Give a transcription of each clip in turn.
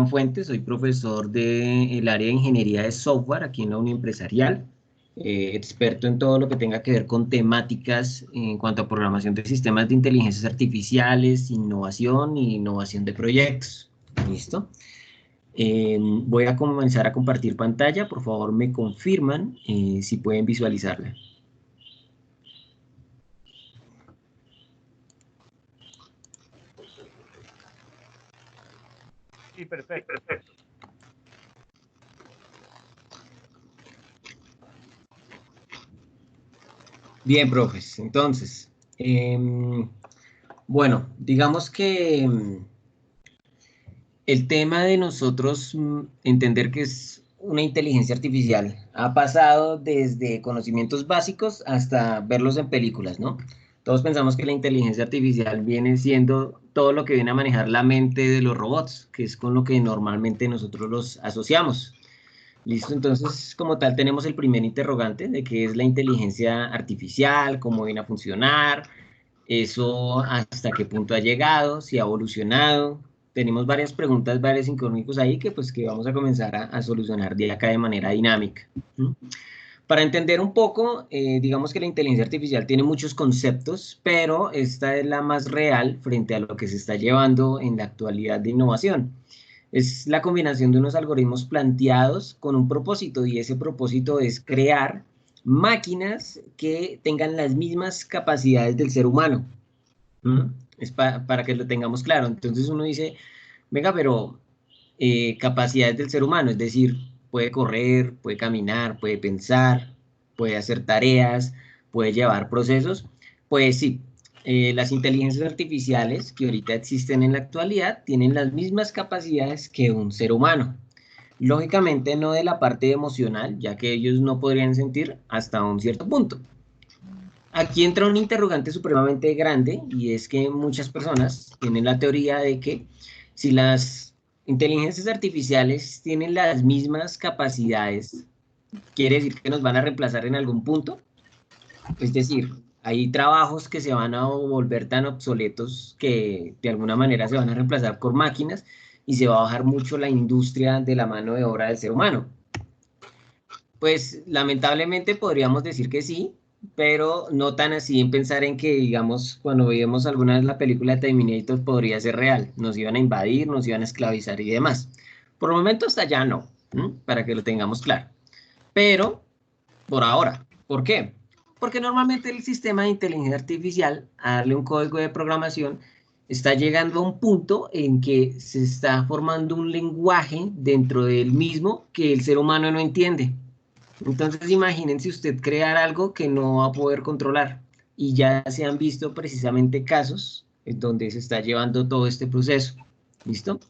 Fuentes, soy profesor del área de ingeniería de software aquí en la Unión Empresarial, experto en todo lo que tenga que ver con temáticas en cuanto a programación de sistemas de inteligencias artificiales, innovación e innovación de proyectos. ¿Listo? Voy a comenzar a compartir pantalla, por favor me confirman si pueden visualizarla. Sí, perfecto. Bien, profes, entonces, bueno, digamos que el tema de nosotros entender que es una inteligencia artificial ha pasado desde conocimientos básicos hasta verlos en películas, ¿no? Todos pensamos que la inteligencia artificial viene siendo todo lo que viene a manejar la mente de los robots, que es con lo que normalmente nosotros los asociamos. Listo, entonces como tal tenemos el primer interrogante de qué es la inteligencia artificial, cómo viene a funcionar, eso hasta qué punto ha llegado, si ha evolucionado. Tenemos varias preguntas, varios incógnitos ahí que pues que vamos a comenzar a solucionar de acá de manera dinámica. ¿Mm? Para entender un poco, digamos que la inteligencia artificial tiene muchos conceptos, pero esta es la más real frente a lo que se está llevando en la actualidad de innovación. Es la combinación de unos algoritmos planteados con un propósito y ese propósito es crear máquinas que tengan las mismas capacidades del ser humano. ¿Mm? Es para que lo tengamos claro. Entonces uno dice, venga, pero capacidades del ser humano, es decir, puede correr, puede caminar, puede pensar, puede hacer tareas, puede llevar procesos. Pues sí, las inteligencias artificiales que ahorita existen en la actualidad tienen las mismas capacidades que un ser humano. Lógicamente no de la parte emocional, ya que ellos no podrían sentir hasta un cierto punto. Aquí entra un interrogante supremamente grande y es que muchas personas tienen la teoría de que si las inteligencias artificiales tienen las mismas capacidades, quiere decir que nos van a reemplazar en algún punto. Es decir, hay trabajos que se van a volver tan obsoletos que de alguna manera se van a reemplazar por máquinas y se va a bajar mucho la industria de la mano de obra del ser humano. Pues lamentablemente podríamos decir que sí, pero no tan así en pensar en que, digamos, cuando veíamos alguna vez la película de Terminator podría ser real. Nos iban a invadir, nos iban a esclavizar y demás. Por el momento hasta allá no, para que lo tengamos claro. Pero por ahora, ¿por qué? Porque normalmente el sistema de inteligencia artificial, a darle un código de programación, está llegando a un punto en que se está formando un lenguaje dentro del mismo que el ser humano no entiende. Entonces imagínense usted crear algo que no va a poder controlar. Y ya se han visto precisamente casos en donde se está llevando todo este proceso. ¿Listo?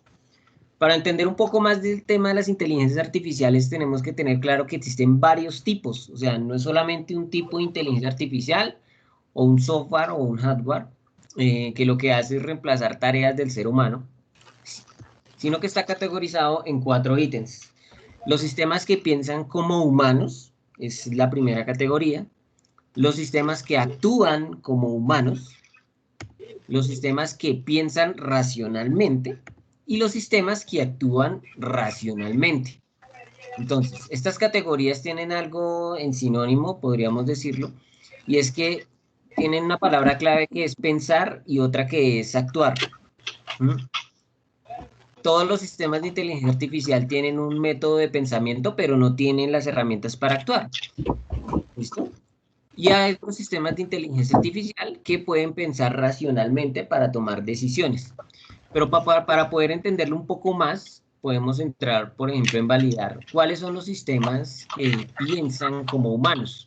Para entender un poco más del tema de las inteligencias artificiales, tenemos que tener claro que existen varios tipos. O sea, no es solamente un tipo de inteligencia artificial o un software o un hardware que lo que hace es reemplazar tareas del ser humano, sino que está categorizado en 4 ítems. Los sistemas que piensan como humanos es la primera categoría. Los sistemas que actúan como humanos, los sistemas que piensan racionalmente y los sistemas que actúan racionalmente. Entonces, estas categorías tienen algo en sinónimo, podríamos decirlo, y es que tienen una palabra clave que es pensar y otra que es actuar. ¿Mm? Todos los sistemas de inteligencia artificial tienen un método de pensamiento, pero no tienen las herramientas para actuar. ¿Listo? Y hay otros sistemas de inteligencia artificial que pueden pensar racionalmente para tomar decisiones. Pero para poder entenderlo un poco más, podemos entrar, por ejemplo, en validar cuáles son los sistemas que piensan como humanos.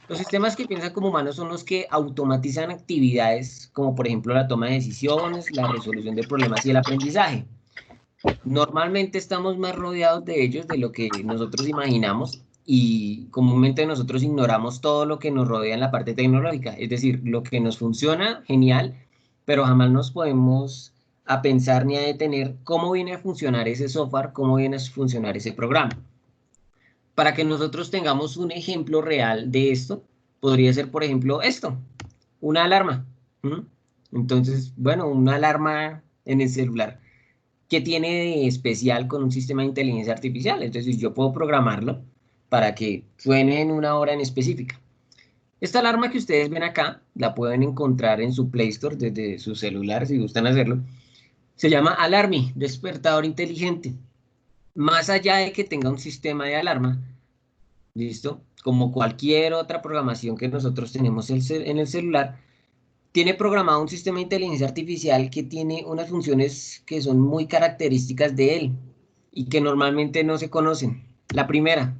Los sistemas que piensan como humanos son los que automatizan actividades como, por ejemplo, la toma de decisiones, la resolución de problemas y el aprendizaje. Normalmente estamos más rodeados de ellos de lo que nosotros imaginamos y comúnmente nosotros ignoramos todo lo que nos rodea en la parte tecnológica, es decir, lo que nos funciona, genial, pero jamás nos podemos a pensar ni a detener cómo viene a funcionar ese software, cómo viene a funcionar ese programa. Para que nosotros tengamos un ejemplo real de esto, podría ser, por ejemplo, esto, una alarma. ¿Mm? Entonces, bueno, una alarma en el celular. ¿qué tiene de especial con un sistema de inteligencia artificial? Entonces yo puedo programarlo para que suene en una hora en específica. Esta alarma que ustedes ven acá, la pueden encontrar en su Play Store desde su celular si gustan hacerlo. Se llama Alarmy, despertador inteligente. Más allá de que tenga un sistema de alarma, ¿listo? Como cualquier otra programación que nosotros tenemos en el celular, tiene programado un sistema de inteligencia artificial que tiene unas funciones que son muy características de él y que normalmente no se conocen. La primera,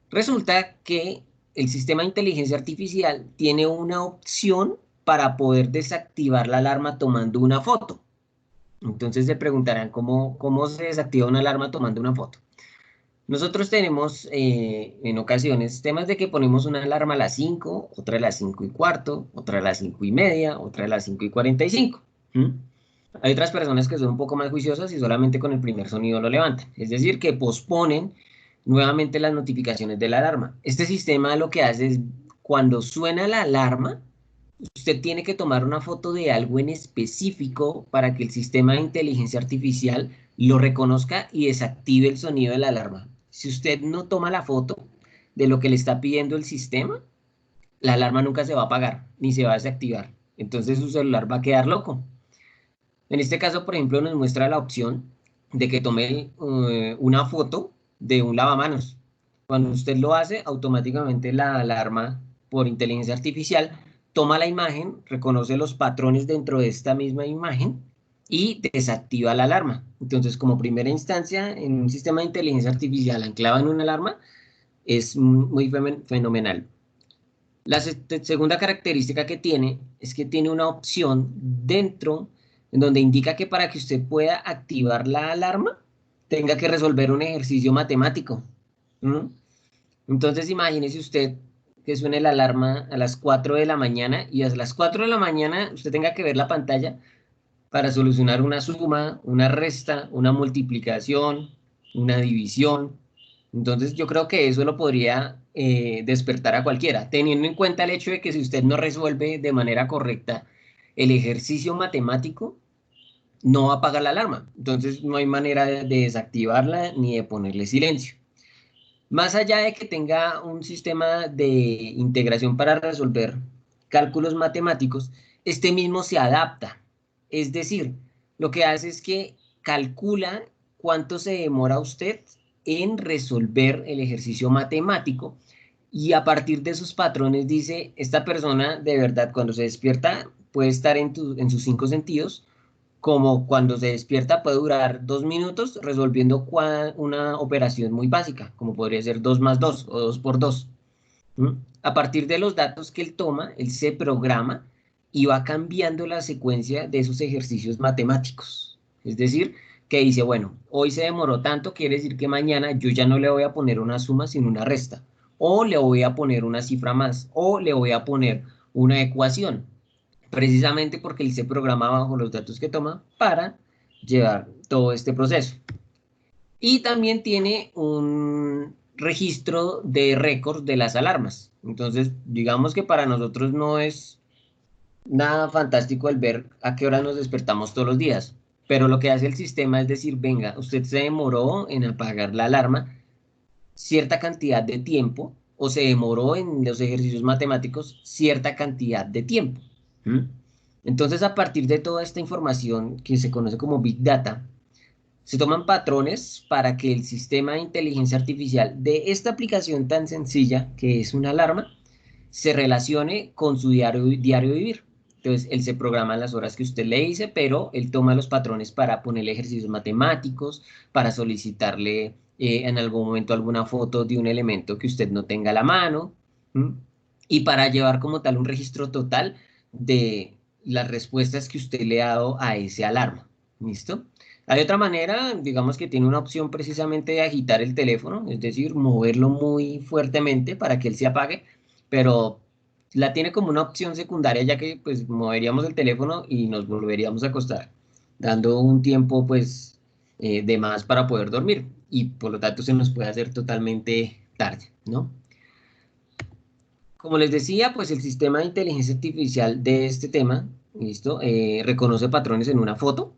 resulta que el sistema de inteligencia artificial tiene una opción para poder desactivar la alarma tomando una foto. Entonces se preguntarán cómo se desactiva una alarma tomando una foto. Nosotros tenemos en ocasiones temas de que ponemos una alarma a las 5, otra a las 5:15, otra a las 5:30, otra a las 5:45. ¿Mm? Hay otras personas que son un poco más juiciosas y solamente con el primer sonido lo levantan. Es decir, que posponen nuevamente las notificaciones de la alarma. Este sistema lo que hace es, cuando suena la alarma, usted tiene que tomar una foto de algo en específico para que el sistema de inteligencia artificial lo reconozca y desactive el sonido de la alarma. Si usted no toma la foto de lo que le está pidiendo el sistema, la alarma nunca se va a apagar ni se va a desactivar. Entonces su celular va a quedar loco. En este caso, por ejemplo, nos muestra la opción de que tome una foto de un lavamanos. Cuando usted lo hace, automáticamente la alarma por inteligencia artificial toma la imagen, reconoce los patrones dentro de esta misma imagen y desactiva la alarma. Entonces, como primera instancia, en un sistema de inteligencia artificial anclado en una alarma, es muy fenomenal. La segunda característica que tiene es que tiene una opción dentro en donde indica que para que usted pueda activar la alarma, tenga que resolver un ejercicio matemático. ¿Mm? Entonces imagínese usted que suene la alarma a las 4 de la mañana y a las 4 de la mañana usted tenga que ver la pantalla para solucionar una suma, una resta, una multiplicación, una división. Entonces yo creo que eso lo podría despertar a cualquiera, teniendo en cuenta el hecho de que si usted no resuelve de manera correcta el ejercicio matemático, no va a apagar la alarma. Entonces no hay manera de desactivarla ni de ponerle silencio. Más allá de que tenga un sistema de integración para resolver cálculos matemáticos, este mismo se adapta. Es decir, lo que hace es que calcula cuánto se demora usted en resolver el ejercicio matemático y a partir de sus patrones dice, esta persona de verdad cuando se despierta puede estar en sus cinco sentidos, como cuando se despierta puede durar 2 minutos resolviendo una operación muy básica, como podría ser 2 más 2 o 2 por 2. ¿Mm? A partir de los datos que él toma, él se programa y va cambiando la secuencia de esos ejercicios matemáticos. Es decir, que dice, bueno, hoy se demoró tanto, quiere decir que mañana yo ya no le voy a poner una suma, sino una resta. O le voy a poner una cifra más, o le voy a poner una ecuación precisamente porque él se programa bajo los datos que toma para llevar todo este proceso. Y también tiene un registro de récords de las alarmas. Entonces, digamos que para nosotros no es nada fantástico el ver a qué hora nos despertamos todos los días. Pero lo que hace el sistema es decir, venga, usted se demoró en apagar la alarma cierta cantidad de tiempo o se demoró en los ejercicios matemáticos cierta cantidad de tiempo. ¿Mm? Entonces, a partir de toda esta información que se conoce como Big Data, se toman patrones para que el sistema de inteligencia artificial de esta aplicación tan sencilla, que es una alarma, se relacione con su diario vivir. Entonces, él se programa las horas que usted le dice, pero él toma los patrones para ponerle ejercicios matemáticos, para solicitarle en algún momento alguna foto de un elemento que usted no tenga a la mano, ¿m? Y para llevar como tal un registro total de las respuestas que usted le ha dado a ese alarma. ¿Listo? Hay otra manera, digamos que tiene una opción precisamente de agitar el teléfono, es decir, moverlo muy fuertemente para que él se apague, pero la tiene como una opción secundaria ya que pues moveríamos el teléfono y nos volveríamos a acostar, dando un tiempo pues de más para poder dormir y por lo tanto se nos puede hacer totalmente tarde, ¿no? Como les decía, pues el sistema de inteligencia artificial de este tema, ¿listo? Reconoce patrones en una foto,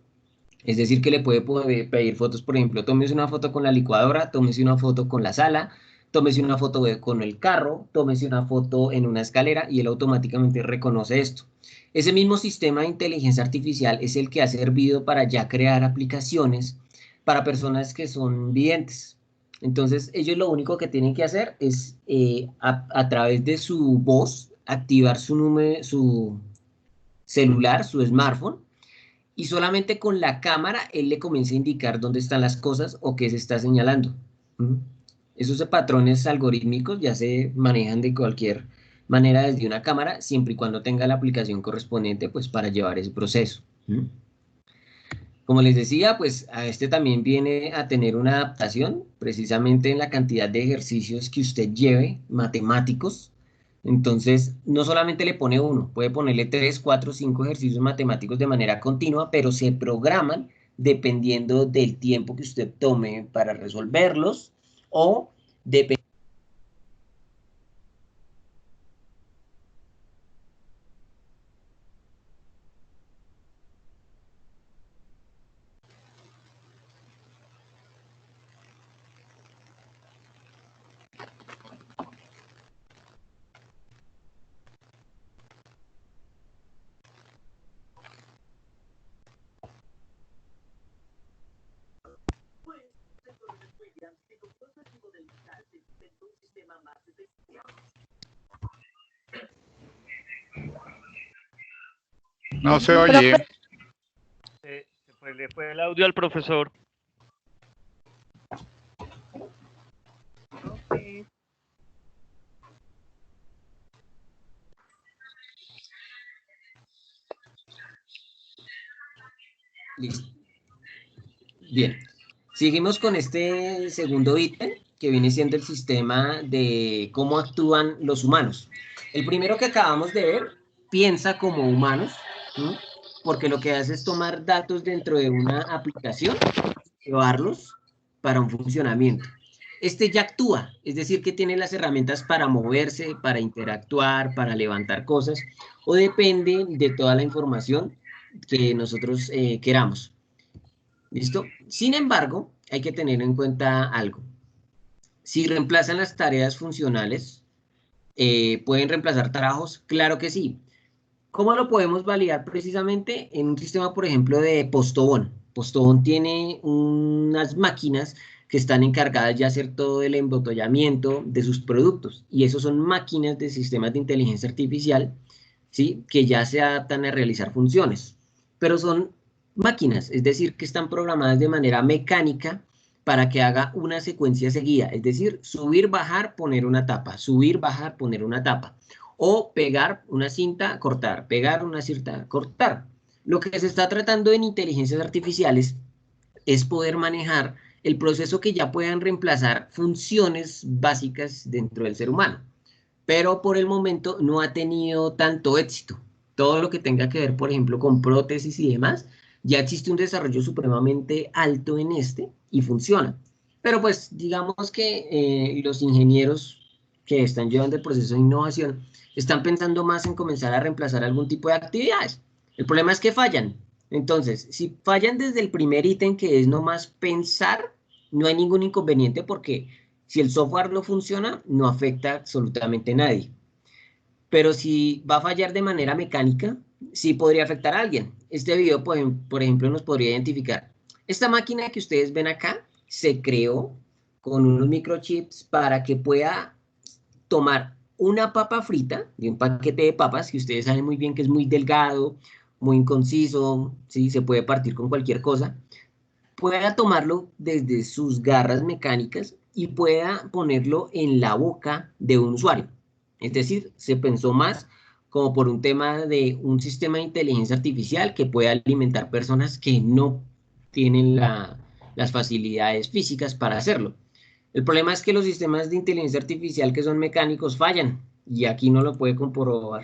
Es decir, que le puede pedir fotos, por ejemplo, tómese una foto con la licuadora, tómese una foto con la sala, tómese una foto con el carro, tómese una foto en una escalera y él automáticamente reconoce esto. Ese mismo sistema de inteligencia artificial es el que ha servido para ya crear aplicaciones para personas que son videntes. Entonces, ellos lo único que tienen que hacer es a través de su voz activar su celular, su smartphone, y solamente con la cámara él le comienza a indicar dónde están las cosas o qué se está señalando. ¿Mm? Esos patrones algorítmicos ya se manejan de cualquier manera desde una cámara, siempre y cuando tenga la aplicación correspondiente, pues para llevar ese proceso. ¿Mm? Como les decía, pues a este también viene a tener una adaptación precisamente en la cantidad de ejercicios que usted lleve, matemáticos. Entonces, no solamente le pone uno, puede ponerle 3, 4, 5 ejercicios matemáticos de manera continua, pero se programan dependiendo del tiempo que usted tome para resolverlos o dependiendo. No se oye. Se le fue el audio al profesor. Listo. Bien, seguimos con este segundo ítem que viene siendo el sistema de cómo actúan los humanos. El primero que acabamos de ver piensa como humanos, ¿sí? Porque lo que hace es tomar datos dentro de una aplicación, llevarlos para un funcionamiento. Este ya actúa, es decir, que tiene las herramientas para moverse, para interactuar, para levantar cosas, o depende de toda la información que nosotros queramos. ¿Listo? Sin embargo, hay que tener en cuenta algo. Si reemplazan las tareas funcionales, ¿pueden reemplazar trabajos? Claro que sí. ¿Cómo lo podemos validar precisamente? En un sistema, por ejemplo, de Postobón. Postobón tiene unas máquinas que están encargadas de hacer todo el embotellamiento de sus productos. Y esos son máquinas de sistemas de inteligencia artificial, ¿sí? Que ya se adaptan a realizar funciones. Pero son máquinas, es decir, que están programadas de manera mecánica para que haga una secuencia seguida. Es decir, subir, bajar, poner una tapa. Subir, bajar, poner una tapa. O pegar una cinta, cortar, pegar una cinta, cortar. Lo que se está tratando en inteligencias artificiales es poder manejar el proceso que ya puedan reemplazar funciones básicas dentro del ser humano. Pero por el momento no ha tenido tanto éxito. Todo lo que tenga que ver, por ejemplo, con prótesis y demás, ya existe un desarrollo supremamente alto en este y funciona. Pero pues digamos que los ingenieros que están llevando el proceso de innovación están pensando más en comenzar a reemplazar algún tipo de actividades. El problema es que fallan. Entonces, si fallan desde el primer ítem, que es nomás pensar, no hay ningún inconveniente porque si el software no funciona, no afecta absolutamente a nadie. Pero si va a fallar de manera mecánica, sí podría afectar a alguien. Este video, por ejemplo, nos podría identificar. Esta máquina que ustedes ven acá se creó con unos microchips para que pueda tomar una papa frita de un paquete de papas, que ustedes saben muy bien que es muy delgado, muy inconciso, ¿sí? Se puede partir con cualquier cosa, pueda tomarlo desde sus garras mecánicas y pueda ponerlo en la boca de un usuario. Es decir, se pensó más como por un tema de un sistema de inteligencia artificial que pueda alimentar personas que no tienen las facilidades físicas para hacerlo. El problema es que los sistemas de inteligencia artificial que son mecánicos fallan y aquí no lo puede comprobar.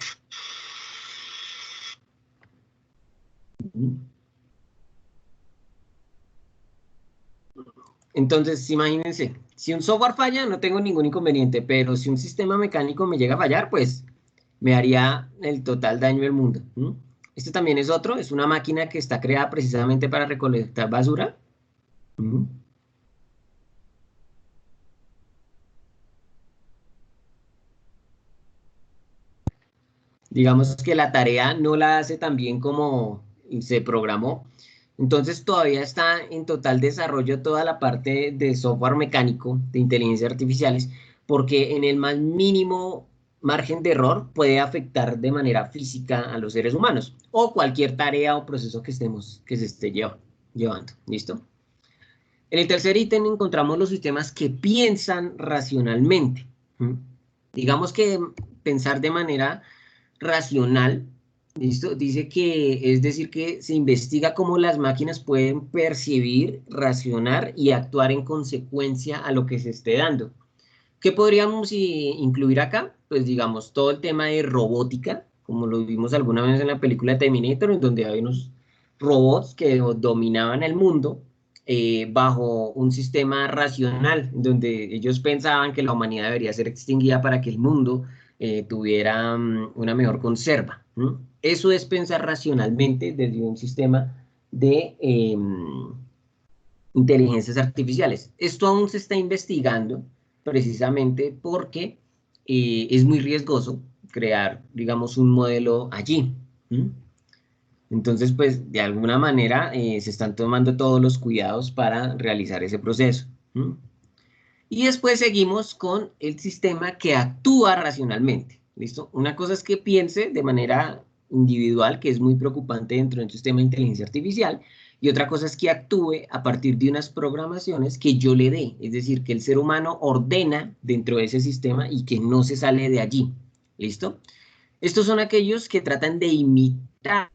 Entonces, imagínense, si un software falla, no tengo ningún inconveniente, pero si un sistema mecánico me llega a fallar, pues me haría el total daño del mundo. Este también es otro, es una máquina que está creada precisamente para recolectar basura. Ujú. Digamos que la tarea no la hace tan bien como se programó. Entonces todavía está en total desarrollo toda la parte de software mecánico, de inteligencia artificiales, porque en el más mínimo margen de error puede afectar de manera física a los seres humanos o cualquier tarea o proceso que se esté llevando. ¿Listo? En el tercer ítem encontramos los sistemas que piensan racionalmente. ¿Mm? Digamos que pensar de manera racional, ¿listo? Dice que, es decir, que se investiga cómo las máquinas pueden percibir, racionar y actuar en consecuencia a lo que se esté dando. ¿Qué podríamos incluir acá? Pues digamos, todo el tema de robótica, como lo vimos alguna vez en la película Terminator, en donde hay unos robots que dominaban el mundo bajo un sistema racional, donde ellos pensaban que la humanidad debería ser extinguida para que el mundo tuviera una mejor conserva. ¿Mm? Eso es pensar racionalmente desde un sistema de inteligencias artificiales. Esto aún se está investigando precisamente porque es muy riesgoso crear, digamos, un modelo allí. ¿Mm? Entonces, pues, de alguna manera se están tomando todos los cuidados para realizar ese proceso. ¿Mm? Y después seguimos con el sistema que actúa racionalmente. ¿Listo? Una cosa es que piense de manera individual, que es muy preocupante dentro de un sistema de inteligencia artificial, y otra cosa es que actúe a partir de unas programaciones que yo le dé, es decir, que el ser humano ordena dentro de ese sistema y que no se sale de allí. ¿Listo? Estos son aquellos que tratan de imitar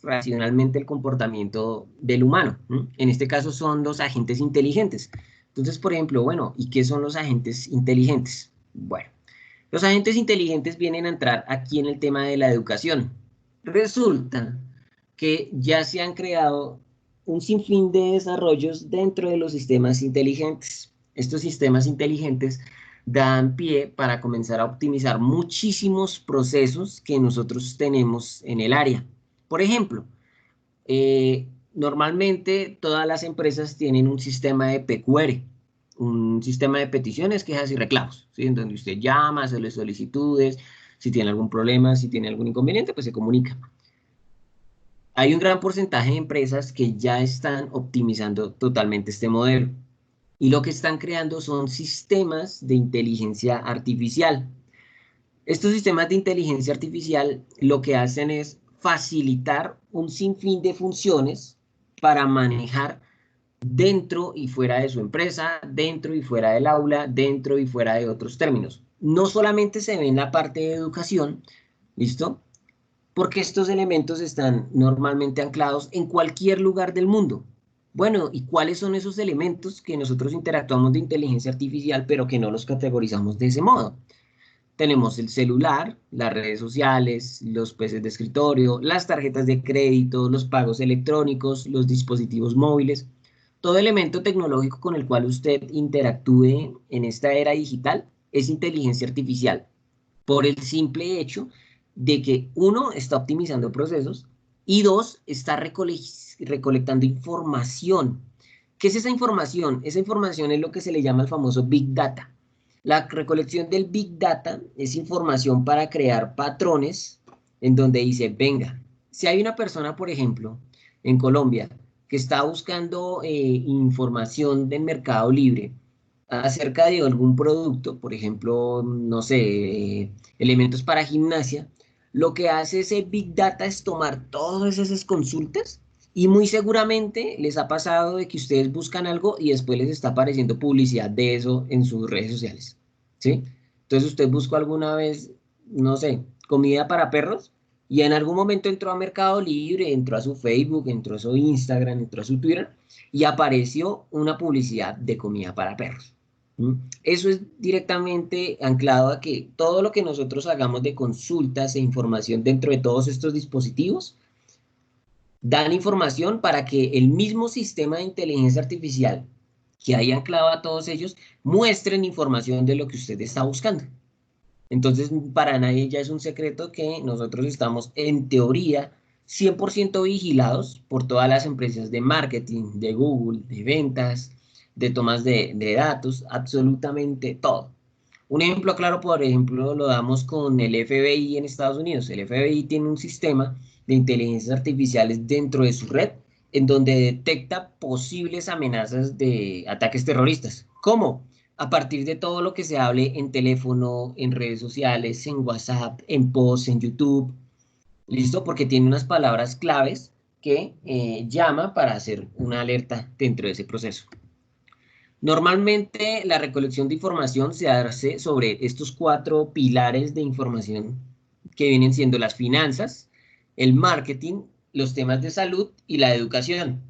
racionalmente el comportamiento del humano. ¿Mm? En este caso son los agentes inteligentes. Entonces, por ejemplo, bueno, ¿y qué son los agentes inteligentes? Bueno, los agentes inteligentes vienen a entrar aquí en el tema de la educación. Resulta que ya se han creado un sinfín de desarrollos dentro de los sistemas inteligentes. Estos sistemas inteligentes dan pie para comenzar a optimizar muchísimos procesos que nosotros tenemos en el área. Por ejemplo, normalmente todas las empresas tienen un sistema de PQR, un sistema de peticiones, quejas y reclamos, ¿sí? En donde usted llama, hace solicitudes, si tiene algún problema, si tiene algún inconveniente, pues se comunica. Hay un gran porcentaje de empresas que ya están optimizando totalmente este modelo y lo que están creando son sistemas de inteligencia artificial. Estos sistemas de inteligencia artificial lo que hacen es facilitar un sinfín de funciones para manejar dentro y fuera de su empresa, dentro y fuera del aula, dentro y fuera de otros términos. No solamente se ve en la parte de educación, ¿listo? Porque estos elementos están normalmente anclados en cualquier lugar del mundo. Bueno, ¿y cuáles son esos elementos que nosotros interactuamos de inteligencia artificial, pero que no los categorizamos de ese modo? Tenemos el celular, las redes sociales, los PCs de escritorio, las tarjetas de crédito, los pagos electrónicos, los dispositivos móviles. Todo elemento tecnológico con el cual usted interactúe en esta era digital es inteligencia artificial, por el simple hecho de que uno está optimizando procesos y dos está recolectando información. ¿Qué es esa información? Esa información es lo que se le llama el famoso Big Data. La recolección del Big Data es información para crear patrones en donde dice, venga, si hay una persona, por ejemplo, en Colombia, que está buscando información del mercado libre acerca de algún producto, por ejemplo, no sé, elementos para gimnasia, lo que hace ese Big Data es tomar todas esas consultas y muy seguramente les ha pasado de que ustedes buscan algo y después les está apareciendo publicidad de eso en sus redes sociales, ¿sí? Entonces usted buscó alguna vez, no sé, comida para perros y en algún momento entró a Mercado Libre, entró a su Facebook, entró a su Instagram, entró a su Twitter y apareció una publicidad de comida para perros. ¿Mm? Eso es directamente anclado a que todo lo que nosotros hagamos de consultas e información dentro de todos estos dispositivos dan información para que el mismo sistema de inteligencia artificial que hay anclado a todos ellos muestren información de lo que usted está buscando. Entonces, para nadie ya es un secreto que nosotros estamos, en teoría, 100% vigilados por todas las empresas de marketing, de Google, de ventas, de tomas de datos, absolutamente todo. Un ejemplo claro, por ejemplo, lo damos con el FBI en Estados Unidos. El FBI tiene un sistema de inteligencias artificiales dentro de su red en donde detecta posibles amenazas de ataques terroristas. ¿Cómo? A partir de todo lo que se hable en teléfono, en redes sociales, en WhatsApp, en posts, en YouTube. ¿Listo? Porque tiene unas palabras claves que llama para hacer una alerta dentro de ese proceso. Normalmente la recolección de información se hace sobre estos 4 pilares de información que vienen siendo las finanzas, el marketing, los temas de salud y la educación.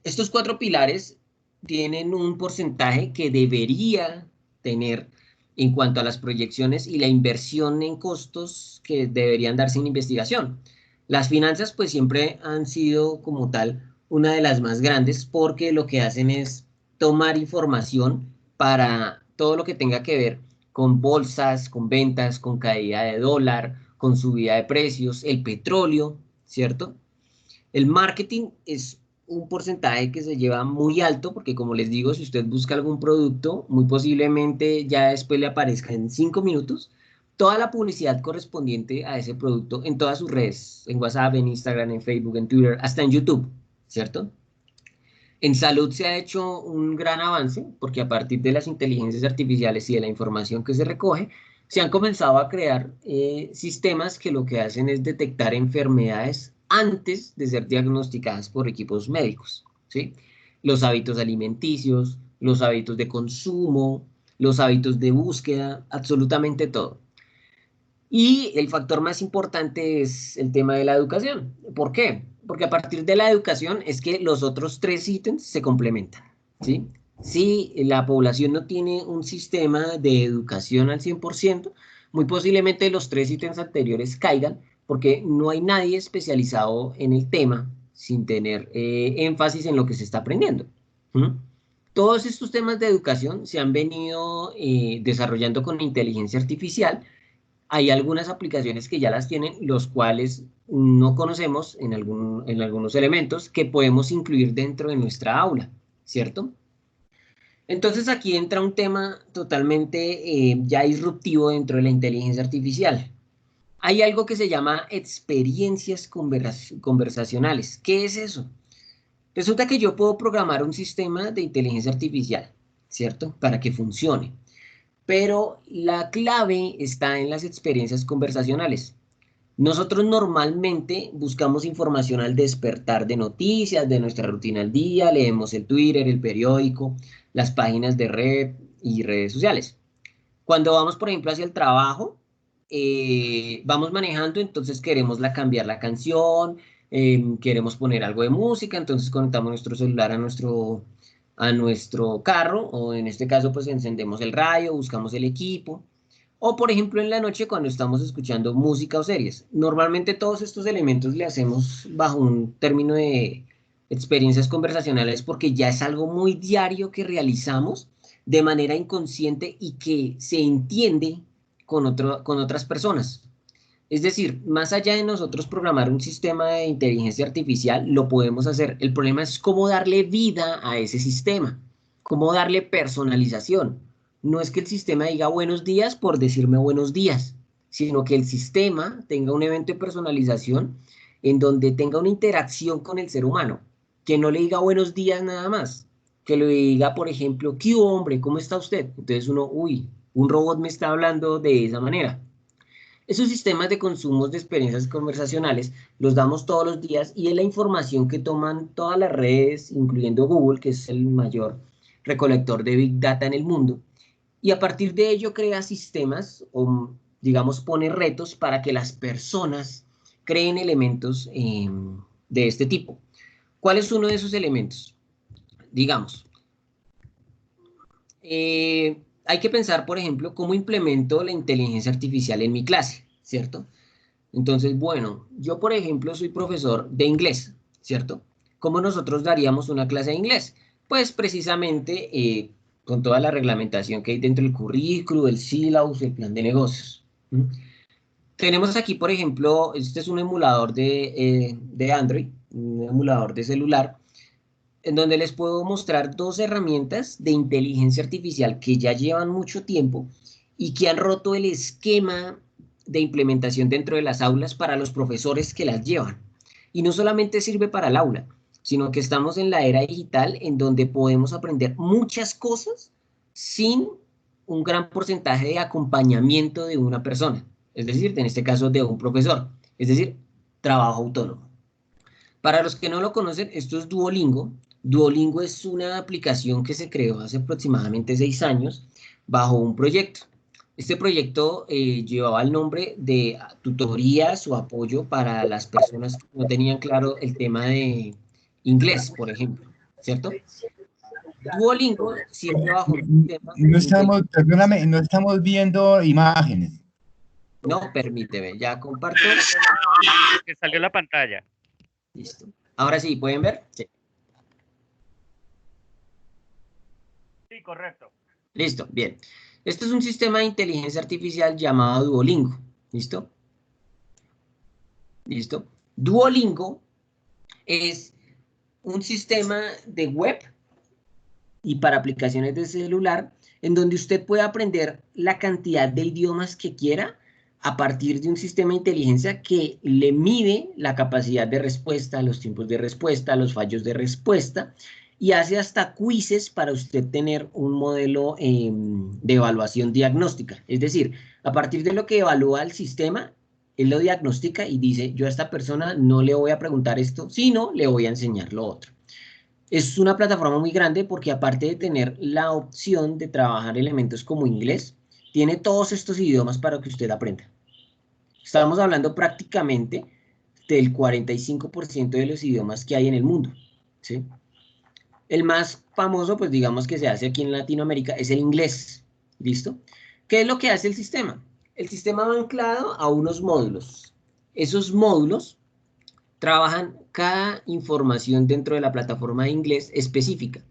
Estos 4 pilares tienen un porcentaje que debería tener en cuanto a las proyecciones y la inversión en costos que deberían darse en investigación. Las finanzas pues siempre han sido como tal una de las más grandes porque lo que hacen es tomar información para todo lo que tenga que ver con bolsas, con ventas, con caída de dólar, con subida de precios, el petróleo, ¿cierto? El marketing es un porcentaje que se lleva muy alto porque como les digo, si usted busca algún producto, muy posiblemente ya después le aparezca en 5 minutos toda la publicidad correspondiente a ese producto en todas sus redes, en WhatsApp, en Instagram, en Facebook, en Twitter, hasta en YouTube, ¿cierto? En salud se ha hecho un gran avance porque a partir de las inteligencias artificiales y de la información que se recoge, se han comenzado a crear sistemas que lo que hacen es detectar enfermedades antes de ser diagnosticadas por equipos médicos, ¿sí? Los hábitos alimenticios, los hábitos de consumo, los hábitos de búsqueda, absolutamente todo. Y el factor más importante es el tema de la educación. ¿Por qué? Porque a partir de la educación es que los otros 3 ítems se complementan, ¿sí? Si la población no tiene un sistema de educación al 100%, muy posiblemente los 3 ítems anteriores caigan porque no hay nadie especializado en el tema sin tener énfasis en lo que se está aprendiendo. ¿Mm? Todos estos temas de educación se han venido desarrollando con inteligencia artificial. Hay algunas aplicaciones que ya las tienen, los cuales no conocemos en algunos elementos que podemos incluir dentro de nuestra aula, ¿cierto? Entonces aquí entra un tema totalmente ya disruptivo dentro de la inteligencia artificial. Hay algo que se llama experiencias conversacionales. ¿Qué es eso? Resulta que yo puedo programar un sistema de inteligencia artificial, ¿cierto? Para que funcione. Pero la clave está en las experiencias conversacionales. Nosotros normalmente buscamos información al despertar de noticias, de nuestra rutina al día, leemos el Twitter, el periódico, las páginas de red y redes sociales. Cuando vamos, por ejemplo, hacia el trabajo, vamos manejando, entonces queremos cambiar la canción, queremos poner algo de música, entonces conectamos nuestro celular a nuestro carro, o en este caso, pues encendemos el radio, buscamos el equipo. O por ejemplo en la noche cuando estamos escuchando música o series. Normalmente todos estos elementos le hacemos bajo un término de experiencias conversacionales porque ya es algo muy diario que realizamos de manera inconsciente y que se entiende con otras personas. Es decir, más allá de nosotros programar un sistema de inteligencia artificial, lo podemos hacer. El problema es cómo darle vida a ese sistema, cómo darle personalización. No es que el sistema diga buenos días por decirme buenos días, sino que el sistema tenga un evento de personalización en donde tenga una interacción con el ser humano, que no le diga buenos días nada más, que le diga, por ejemplo, ¿qué hubo, hombre? ¿Cómo está usted? Entonces uno, uy, un robot me está hablando de esa manera. Esos sistemas de consumos de experiencias conversacionales los damos todos los días y es la información que toman todas las redes, incluyendo Google, que es el mayor recolector de Big Data en el mundo. Y a partir de ello crea sistemas o, digamos, pone retos para que las personas creen elementos de este tipo. ¿Cuál es uno de esos elementos? Digamos, hay que pensar, por ejemplo, cómo implemento la inteligencia artificial en mi clase, ¿cierto? Entonces, bueno, yo por ejemplo soy profesor de inglés, ¿cierto? ¿Cómo nosotros daríamos una clase de inglés? Pues precisamente con toda la reglamentación que hay dentro del currículo, el syllabus, el plan de negocios. ¿Mm? Tenemos aquí, por ejemplo, este es un emulador de Android, un emulador de celular, en donde les puedo mostrar dos herramientas de inteligencia artificial que ya llevan mucho tiempo y que han roto el esquema de implementación dentro de las aulas para los profesores que las llevan. Y no solamente sirve para el aula, sino que estamos en la era digital en donde podemos aprender muchas cosas sin un gran porcentaje de acompañamiento de una persona, es decir, en este caso de un profesor, es decir, trabajo autónomo. Para los que no lo conocen, esto es Duolingo. Duolingo es una aplicación que se creó hace aproximadamente 6 años bajo un proyecto. Este proyecto llevaba el nombre de tutorías o apoyo para las personas que no tenían claro el tema de inglés, por ejemplo, ¿cierto? Duolingo siempre bajo un sistema No de estamos, inteligencia perdóname, artificial. no estamos viendo imágenes. No, permíteme, ya comparto. Que salió la pantalla. Listo. Ahora sí, ¿pueden ver? Sí. Sí, correcto. Listo, bien. Este es un sistema de inteligencia artificial llamado Duolingo. ¿Listo? ¿Listo? Duolingo es un sistema de web y para aplicaciones de celular en donde usted puede aprender la cantidad de idiomas que quiera a partir de un sistema de inteligencia que le mide la capacidad de respuesta, los tiempos de respuesta, los fallos de respuesta y hace hasta quizzes para usted tener un modelo de evaluación diagnóstica. Es decir, a partir de lo que evalúa el sistema, él lo diagnostica y dice, yo a esta persona no le voy a preguntar esto, sino le voy a enseñar lo otro. Es una plataforma muy grande porque aparte de tener la opción de trabajar elementos como inglés, tiene todos estos idiomas para que usted aprenda. Estamos hablando prácticamente del 45% de los idiomas que hay en el mundo, ¿sí? El más famoso, pues digamos que se hace aquí en Latinoamérica, es el inglés, ¿listo? ¿Qué es lo que hace el sistema? El sistema va anclado a unos módulos. Esos módulos trabajan cada información dentro de la plataforma de inglés específica.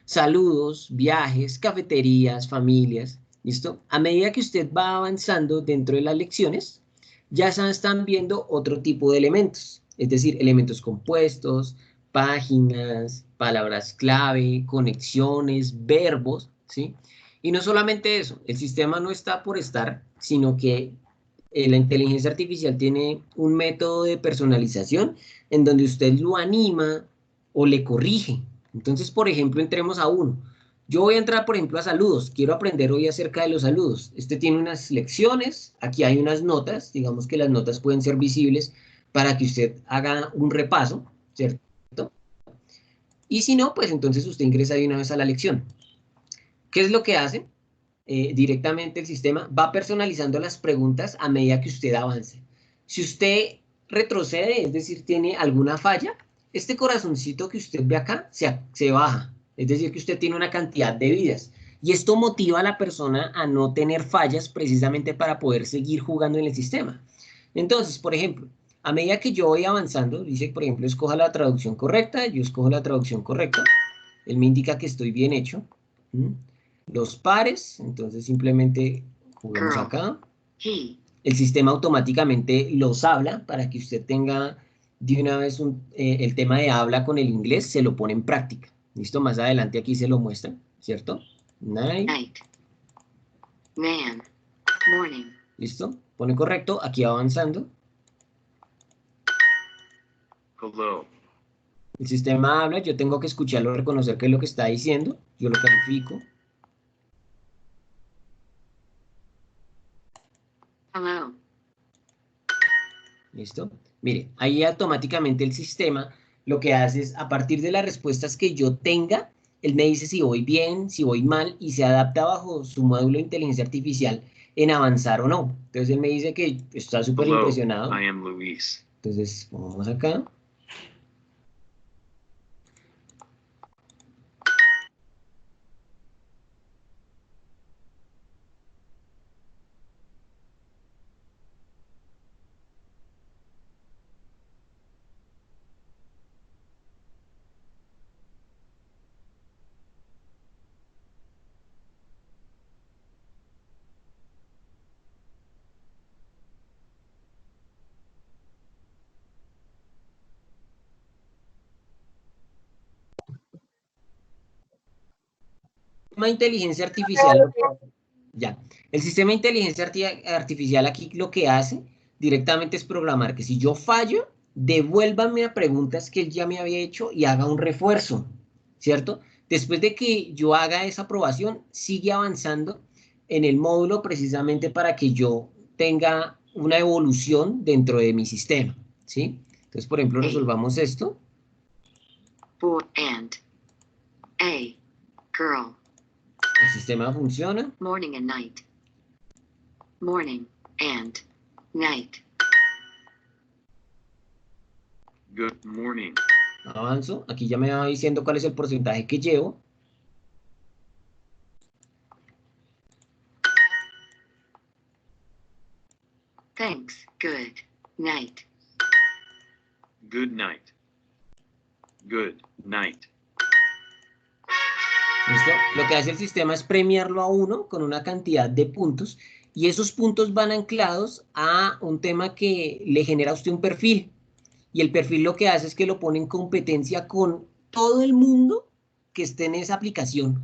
Saludos, viajes, cafeterías, familias, ¿listo? A medida que usted va avanzando dentro de las lecciones, ya se están viendo otro tipo de elementos, es decir, elementos compuestos, páginas, palabras clave, conexiones, verbos, ¿sí? Y no solamente eso, el sistema no está por estar, sino que la inteligencia artificial tiene un método de personalización en donde usted lo anima o le corrige. Entonces, por ejemplo, entremos a uno. Yo voy a entrar, por ejemplo, a saludos. Quiero aprender hoy acerca de los saludos. Este tiene unas lecciones, aquí hay unas notas, digamos que las notas pueden ser visibles para que usted haga un repaso, ¿cierto? Y si no, pues entonces usted ingresa de una vez a la lección. ¿Qué es lo que hace? Directamente el sistema va personalizando las preguntas a medida que usted avance. Si usted retrocede, es decir, tiene alguna falla, este corazoncito que usted ve acá se baja. Es decir, que usted tiene una cantidad de vidas. Y esto motiva a la persona a no tener fallas precisamente para poder seguir jugando en el sistema. Entonces, por ejemplo, a medida que yo voy avanzando, dice, por ejemplo, escoja la traducción correcta, yo escojo la traducción correcta, él me indica que estoy bien hecho. ¿Mm? Los pares, entonces simplemente jugamos acá. El sistema automáticamente los habla para que usted tenga de una vez el tema de habla con el inglés, se lo pone en práctica. ¿Listo? Más adelante aquí se lo muestra, ¿cierto? Night. Man. Morning. ¿Listo? Pone correcto, aquí va avanzando. Hello. El sistema habla, yo tengo que escucharlo, reconocer qué es lo que está diciendo, yo lo califico. Hello. ¿Listo? Mire, ahí automáticamente el sistema lo que hace es, a partir de las respuestas que yo tenga, él me dice si voy bien, si voy mal, y se adapta bajo su módulo de inteligencia artificial en avanzar o no. Entonces él me dice que está súper impresionado. I am Luis. Entonces, vamos acá. de inteligencia artificial, ya, el sistema de inteligencia artificial aquí lo que hace directamente es programar que si yo fallo, devuélvame a preguntas que él ya me había hecho y haga un refuerzo, ¿cierto? Después de que yo haga esa aprobación, sigue avanzando en el módulo precisamente para que yo tenga una evolución dentro de mi sistema, ¿sí? Entonces, por ejemplo, resolvamos esto. For and a girl. El sistema funciona. Morning and night. Morning and night. Good morning. Avanzo. Aquí ya me va diciendo cuál es el porcentaje que llevo. Thanks. Good night. Good night. Good night. ¿Listo? Lo que hace el sistema es premiarlo a uno con una cantidad de puntos y esos puntos van anclados a un tema que le genera a usted un perfil. Y el perfil lo que hace es que lo pone en competencia con todo el mundo que esté en esa aplicación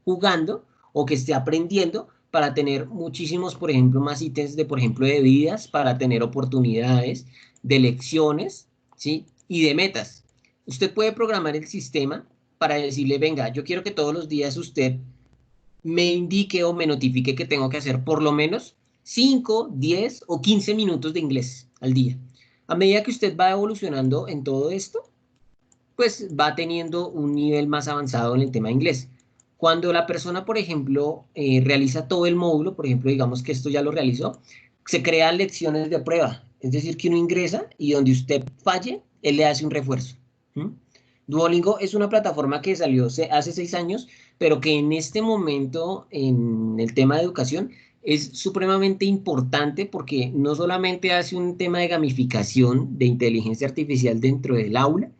jugando o que esté aprendiendo para tener muchísimos, por ejemplo, más ítems de, por ejemplo, de vidas, para tener oportunidades, de lecciones, ¿sí? Y de metas. Usted puede programar el sistema para decirle, venga, yo quiero que todos los días usted me indique o me notifique que tengo que hacer por lo menos 5, 10 o 15 minutos de inglés al día. A medida que usted va evolucionando en todo esto, pues va teniendo un nivel más avanzado en el tema de inglés. Cuando la persona, por ejemplo, realiza todo el módulo, por ejemplo, digamos que esto ya lo realizó, se crean lecciones de prueba. Es decir, que uno ingresa y donde usted falle, él le hace un refuerzo. Duolingo es una plataforma que salió hace 6 años, pero que en este momento, en el tema de educación, es supremamente importante porque no solamente hace un tema de gamificación de inteligencia artificial dentro del aula,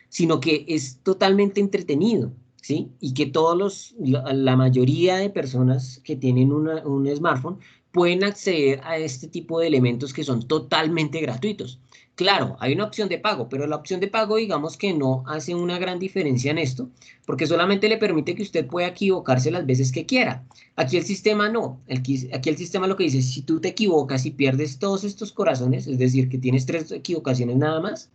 sino que es totalmente entretenido, ¿sí? Y que la mayoría de personas que tienen un smartphone pueden acceder a este tipo de elementos que son totalmente gratuitos. Claro, hay una opción de pago, pero la opción de pago, digamos que no hace una gran diferencia en esto, porque solamente le permite que usted pueda equivocarse las veces que quiera. Aquí el sistema no. Aquí el sistema lo que dice, si tú te equivocas y pierdes todos estos corazones, es decir, que tienes 3 equivocaciones nada más,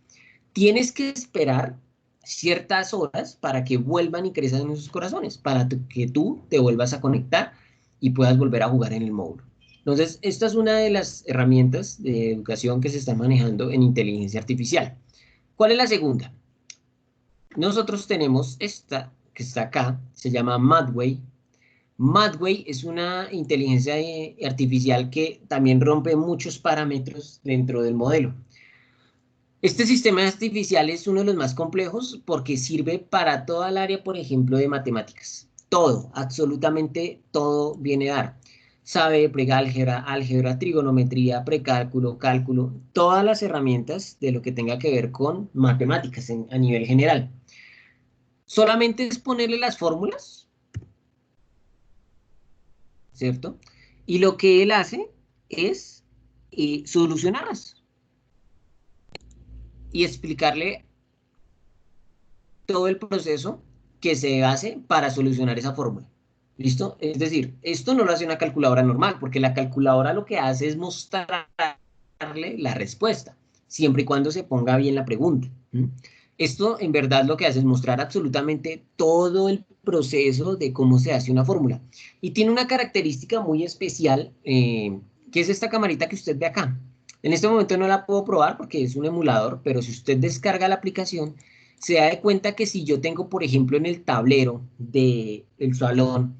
tienes que esperar ciertas horas para que vuelvan y crezcan en esos corazones, para que tú te vuelvas a conectar y puedas volver a jugar en el módulo. Entonces, esta es una de las herramientas de educación que se están manejando en inteligencia artificial. ¿Cuál es la segunda? Nosotros tenemos esta que está acá, se llama Mathway. Mathway es una inteligencia artificial que también rompe muchos parámetros dentro del modelo. Este sistema artificial es uno de los más complejos porque sirve para toda el área, por ejemplo, de matemáticas. Todo, absolutamente todo viene a dar. Sabe pregálgebra, álgebra, trigonometría, precálculo, cálculo, todas las herramientas de lo que tenga que ver con matemáticas a nivel general. Solamente es ponerle las fórmulas, ¿cierto? Y lo que él hace es solucionarlas y explicarle todo el proceso que se hace para solucionar esa fórmula. ¿Listo? Es decir, esto no lo hace una calculadora normal, porque la calculadora lo que hace es mostrarle la respuesta, siempre y cuando se ponga bien la pregunta. Esto en verdad lo que hace es mostrar absolutamente todo el proceso de cómo se hace una fórmula. Y tiene una característica muy especial, que es esta camarita que usted ve acá. En este momento no la puedo probar porque es un emulador, pero si usted descarga la aplicación, se da de cuenta que si yo tengo, por ejemplo, en el tablero del salón,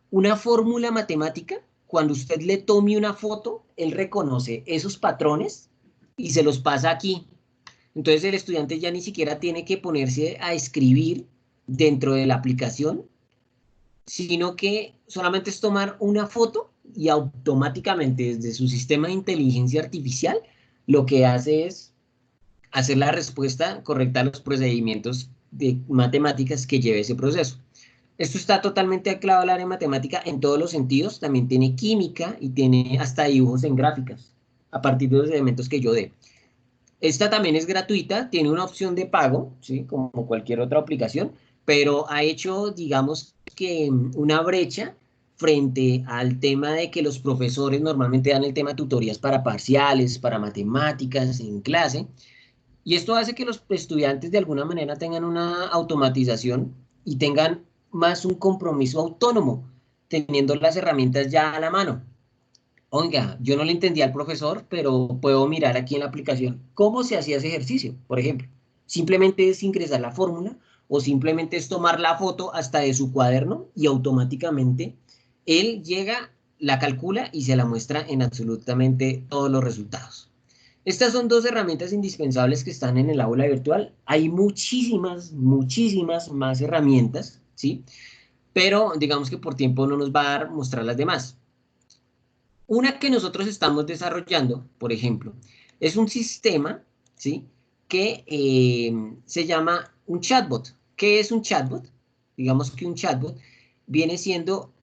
una fórmula matemática, cuando usted le tome una foto, él reconoce esos patrones y se los pasa aquí. Entonces el estudiante ya ni siquiera tiene que ponerse a escribir dentro de la aplicación, sino que solamente es tomar una foto y automáticamente desde su sistema de inteligencia artificial lo que hace es hacer la respuesta correcta a los procedimientos de matemáticas que lleve ese proceso. Esto está totalmente anclado al área de matemática en todos los sentidos, también tiene química y tiene hasta dibujos en gráficas, a partir de los elementos que yo dé. Esta también es gratuita, tiene una opción de pago, ¿sí? Como cualquier otra aplicación, pero ha hecho, digamos, que una brecha frente al tema de que los profesores normalmente dan el tema tutorías para parciales, para matemáticas en clase, y esto hace que los estudiantes de alguna manera tengan una automatización y tengan más un compromiso autónomo, teniendo las herramientas ya a la mano. Oiga, yo no le entendí al profesor, pero puedo mirar aquí en la aplicación cómo se hacía ese ejercicio, por ejemplo. Simplemente es ingresar la fórmula o simplemente es tomar la foto hasta de su cuaderno y automáticamente él llega, la calcula y se la muestra en absolutamente todos los resultados. Estas son dos herramientas indispensables que están en el aula virtual. Hay muchísimas, muchísimas más herramientas, ¿sí? Pero digamos que por tiempo no nos va a dar mostrar las demás. Una que nosotros estamos desarrollando, por ejemplo, es un sistema, ¿sí? Que se llama un chatbot. ¿Qué es un chatbot? Digamos que un chatbot viene siendo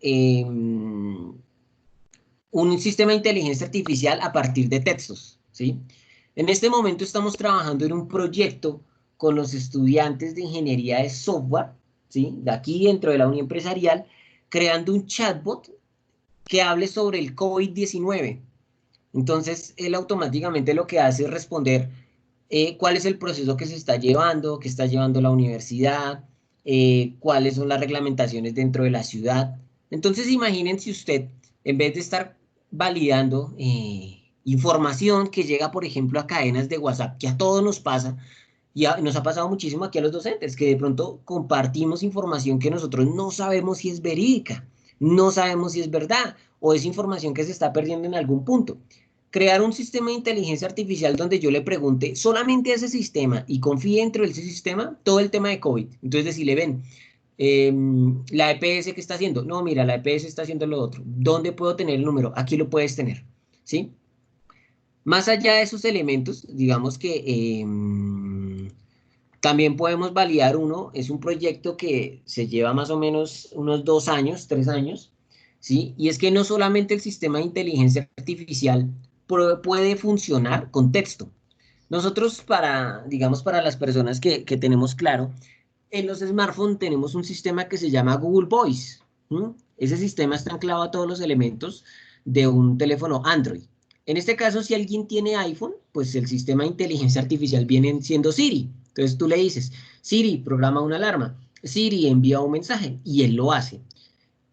un sistema de inteligencia artificial a partir de textos, ¿sí? En este momento estamos trabajando en un proyecto con los estudiantes de ingeniería de software, ¿sí? De aquí dentro de la Unión Empresarial, creando un chatbot que hable sobre el COVID-19. Entonces, él automáticamente lo que hace es responder cuál es el proceso que se está llevando, que está llevando la universidad, cuáles son las reglamentaciones dentro de la ciudad. Entonces, imagínense usted, en vez de estar validando información que llega, por ejemplo, a cadenas de WhatsApp, que a todos nos pasa, y nos ha pasado muchísimo aquí a los docentes, que de pronto compartimos información que nosotros no sabemos si es verídica, no sabemos si es verdad, o es información que se está perdiendo en algún punto. Crear un sistema de inteligencia artificial donde yo le pregunte solamente a ese sistema y confíe dentro de ese sistema todo el tema de COVID. Entonces decirle, ven, la EPS ¿qué está haciendo? No, mira, la EPS está haciendo lo otro. ¿Dónde puedo tener el número? Aquí lo puedes tener, ¿sí? Más allá de esos elementos, digamos que también podemos validar uno, es un proyecto que se lleva más o menos unos 2 años, 3 años, ¿sí? Y es que no solamente el sistema de inteligencia artificial puede funcionar con texto. Nosotros digamos, para las personas que tenemos claro, en los smartphones tenemos un sistema que se llama Google Voice. ¿Sí? Ese sistema está anclado a todos los elementos de un teléfono Android. En este caso, si alguien tiene iPhone, pues el sistema de inteligencia artificial viene siendo Siri. Entonces tú le dices, Siri, programa una alarma. Siri, envía un mensaje y él lo hace.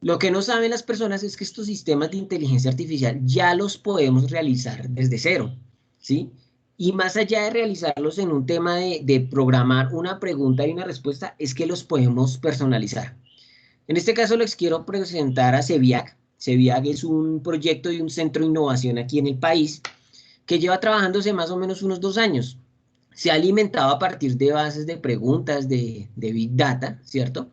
Lo que no saben las personas es que estos sistemas de inteligencia artificial ya los podemos realizar desde cero, ¿sí? Y más allá de realizarlos en un tema de programar una pregunta y una respuesta, es que los podemos personalizar. En este caso les quiero presentar a CEVIAC. CEVIAC es un proyecto y un centro de innovación aquí en el país que lleva trabajándose más o menos unos 2 años. Se ha alimentado a partir de bases de preguntas de Big Data, ¿cierto?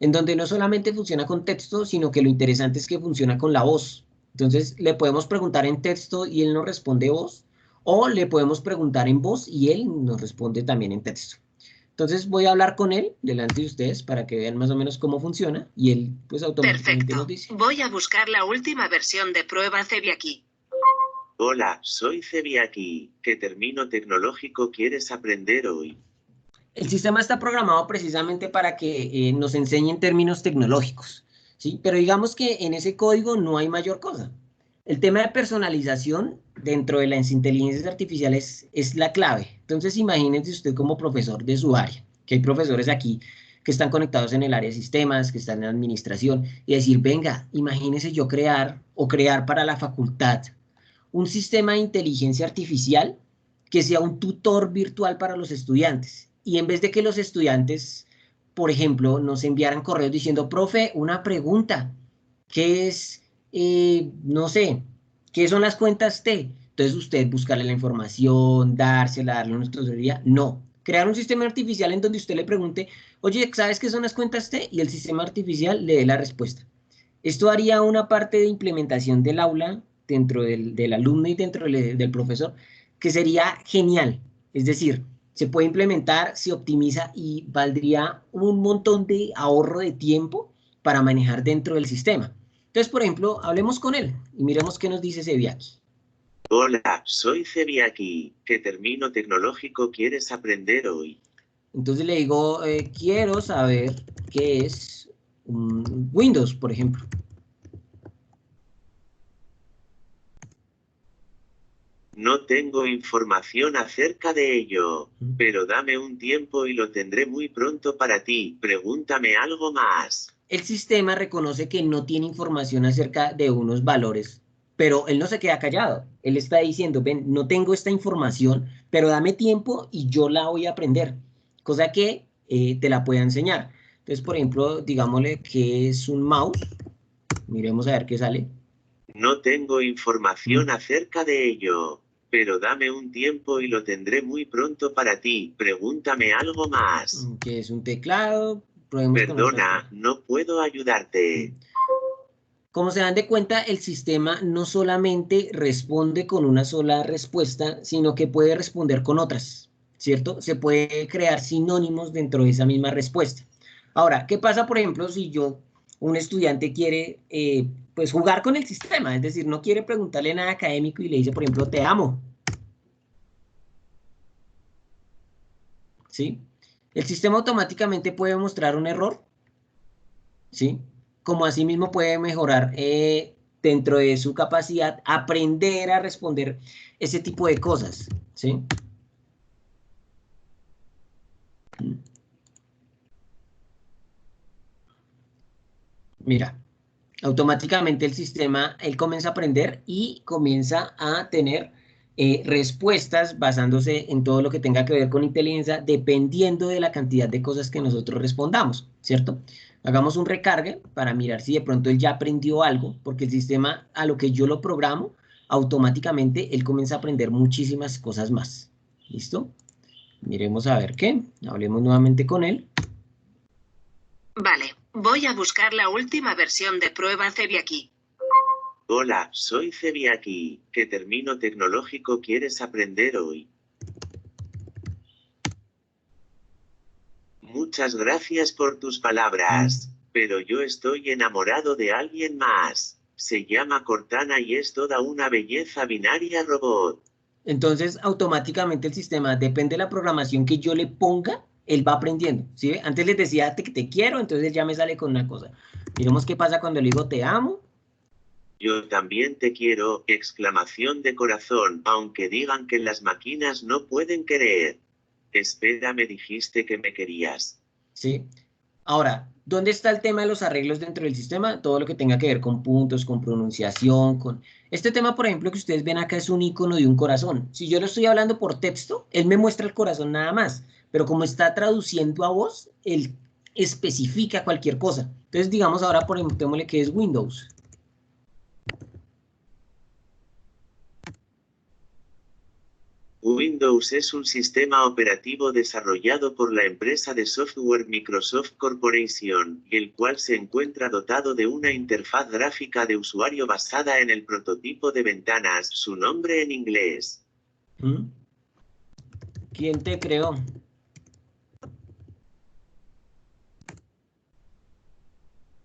En donde no solamente funciona con texto, sino que lo interesante es que funciona con la voz. Entonces, le podemos preguntar en texto y él nos responde voz, o le podemos preguntar en voz y él nos responde también en texto. Entonces, voy a hablar con él delante de ustedes para que vean más o menos cómo funciona y él, pues, automáticamente nos dice. Voy a buscar la última versión de prueba CEVIAC. Hola, soy CEVIAC. ¿Qué término tecnológico quieres aprender hoy? El sistema está programado precisamente para que nos enseñen términos tecnológicos, ¿sí? Pero digamos que en ese código no hay mayor cosa. El tema de personalización dentro de las inteligencias artificiales es la clave. Entonces, imagínense usted como profesor de su área, que hay profesores aquí que están conectados en el área de sistemas, que están en administración, y decir, venga, imagínese yo crear para la facultad un sistema de inteligencia artificial que sea un tutor virtual para los estudiantes. Y en vez de que los estudiantes, por ejemplo, nos enviaran correos diciendo, profe, una pregunta, ¿qué es, no sé, qué son las cuentas T? Entonces usted buscarle la información, dársela, darle una tutoría. No, crear un sistema artificial en donde usted le pregunte, oye, ¿sabes qué son las cuentas T? Y el sistema artificial le dé la respuesta. Esto haría una parte de implementación del aula dentro del alumno y dentro del profesor, que sería genial. Es decir, se puede implementar, se optimiza y valdría un montón de ahorro de tiempo para manejar dentro del sistema. Entonces, por ejemplo, hablemos con él y miremos qué nos dice CEVIAC. Hola, soy CEVIAC. ¿Qué término tecnológico quieres aprender hoy? Entonces le digo, quiero saber qué es un Windows, por ejemplo. No tengo información acerca de ello, pero dame un tiempo y lo tendré muy pronto para ti. Pregúntame algo más. El sistema reconoce que no tiene información acerca de unos valores, pero él no se queda callado. Él está diciendo, ven, no tengo esta información, pero dame tiempo y yo la voy a aprender, cosa que te la pueda enseñar. Entonces, por ejemplo, digámosle que es un mouse. Miremos a ver qué sale. No tengo información acerca de ello, pero dame un tiempo y lo tendré muy pronto para ti. Pregúntame algo más. Que es un teclado. Probemos con Perdona, otra. no puedo ayudarte. Como se dan de cuenta, el sistema no solamente responde con una sola respuesta, sino que puede responder con otras, ¿cierto? Se puede crear sinónimos dentro de esa misma respuesta. Ahora, ¿qué pasa, por ejemplo, si un estudiante quiere, pues, jugar con el sistema? Es decir, no quiere preguntarle nada académico y le dice, por ejemplo, te amo. ¿Sí? El sistema automáticamente puede mostrar un error, ¿sí? Como asimismo puede mejorar dentro de su capacidad, aprender a responder ese tipo de cosas, ¿sí? Mira, automáticamente el sistema, él comienza a aprender y comienza a tener respuestas basándose en todo lo que tenga que ver con inteligencia, dependiendo de la cantidad de cosas que nosotros respondamos, ¿cierto? Hagamos un recargue para mirar si de pronto él ya aprendió algo, porque el sistema, a lo que yo lo programo, automáticamente él comienza a aprender muchísimas cosas más. ¿Listo? Miremos a ver qué. Hablemos nuevamente con él. Vale, voy a buscar la última versión de prueba Cebiaki. Hola, soy Cebiaki. ¿Qué término tecnológico quieres aprender hoy? Muchas gracias por tus palabras, pero yo estoy enamorado de alguien más. Se llama Cortana y es toda una belleza binaria robot. Entonces, automáticamente el sistema, depende de la programación que yo le ponga, él va aprendiendo, ¿sí? Antes les decía que te quiero, entonces ya me sale con una cosa. Miremos qué pasa cuando le digo te amo. Yo también te quiero, exclamación de corazón, aunque digan que las máquinas no pueden querer. Espera, me dijiste que me querías. ¿Sí? Ahora, ¿dónde está el tema de los arreglos dentro del sistema? Todo lo que tenga que ver con puntos, con pronunciación, con... Este tema, por ejemplo, que ustedes ven acá es un icono de un corazón. Si yo lo estoy hablando por texto, él me muestra el corazón nada más. Pero como está traduciendo a voz, él especifica cualquier cosa. Entonces, digamos ahora, por ejemplo, démosle que es Windows. Windows es un sistema operativo desarrollado por la empresa de software Microsoft Corporation, el cual se encuentra dotado de una interfaz gráfica de usuario basada en el prototipo de ventanas, su nombre en inglés. ¿Quién te creó?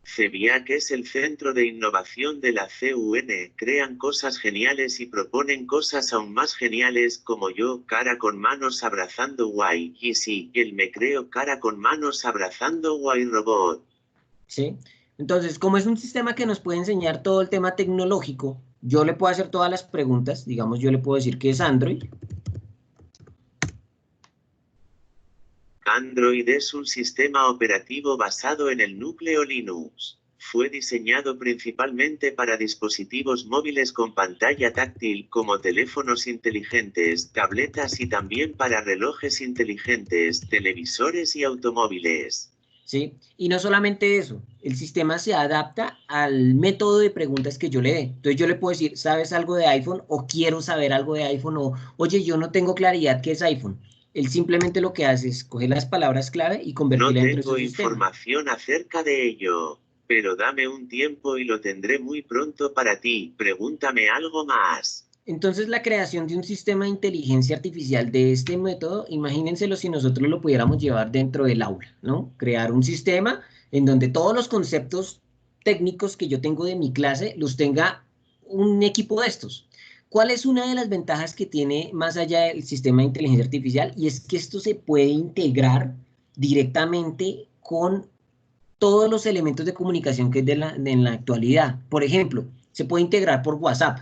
Cebiak es el centro de innovación de la CUN, crean cosas geniales y proponen cosas aún más geniales como yo, cara con manos abrazando Guay, y sí, él me creo cara con manos abrazando Guay Robot. ¿Sí? Entonces, como es un sistema que nos puede enseñar todo el tema tecnológico, yo le puedo hacer todas las preguntas, digamos, yo le puedo decir que es Android. Android es un sistema operativo basado en el núcleo Linux. Fue diseñado principalmente para dispositivos móviles con pantalla táctil como teléfonos inteligentes, tabletas y también para relojes inteligentes, televisores y automóviles. ¿Sí? Y no solamente eso, el sistema se adapta al método de preguntas que yo le dé. Entonces yo le puedo decir, ¿sabes algo de iPhone? O quiero saber algo de iPhone, o oye, yo no tengo claridad qué es iPhone. Él simplemente lo que hace es coger las palabras clave y convertirla dentro de su No tengo sistema. información acerca de ello, pero dame un tiempo y lo tendré muy pronto para ti. Pregúntame algo más. Entonces la creación de un sistema de inteligencia artificial de este método, imagínenselo si nosotros lo pudiéramos llevar dentro del aula, ¿no? Crear un sistema en donde todos los conceptos técnicos que yo tengo de mi clase los tenga un equipo de estos. ¿Cuál es una de las ventajas que tiene más allá del sistema de inteligencia artificial? Y es que esto se puede integrar directamente con todos los elementos de comunicación que es en la actualidad. Por ejemplo, se puede integrar por WhatsApp.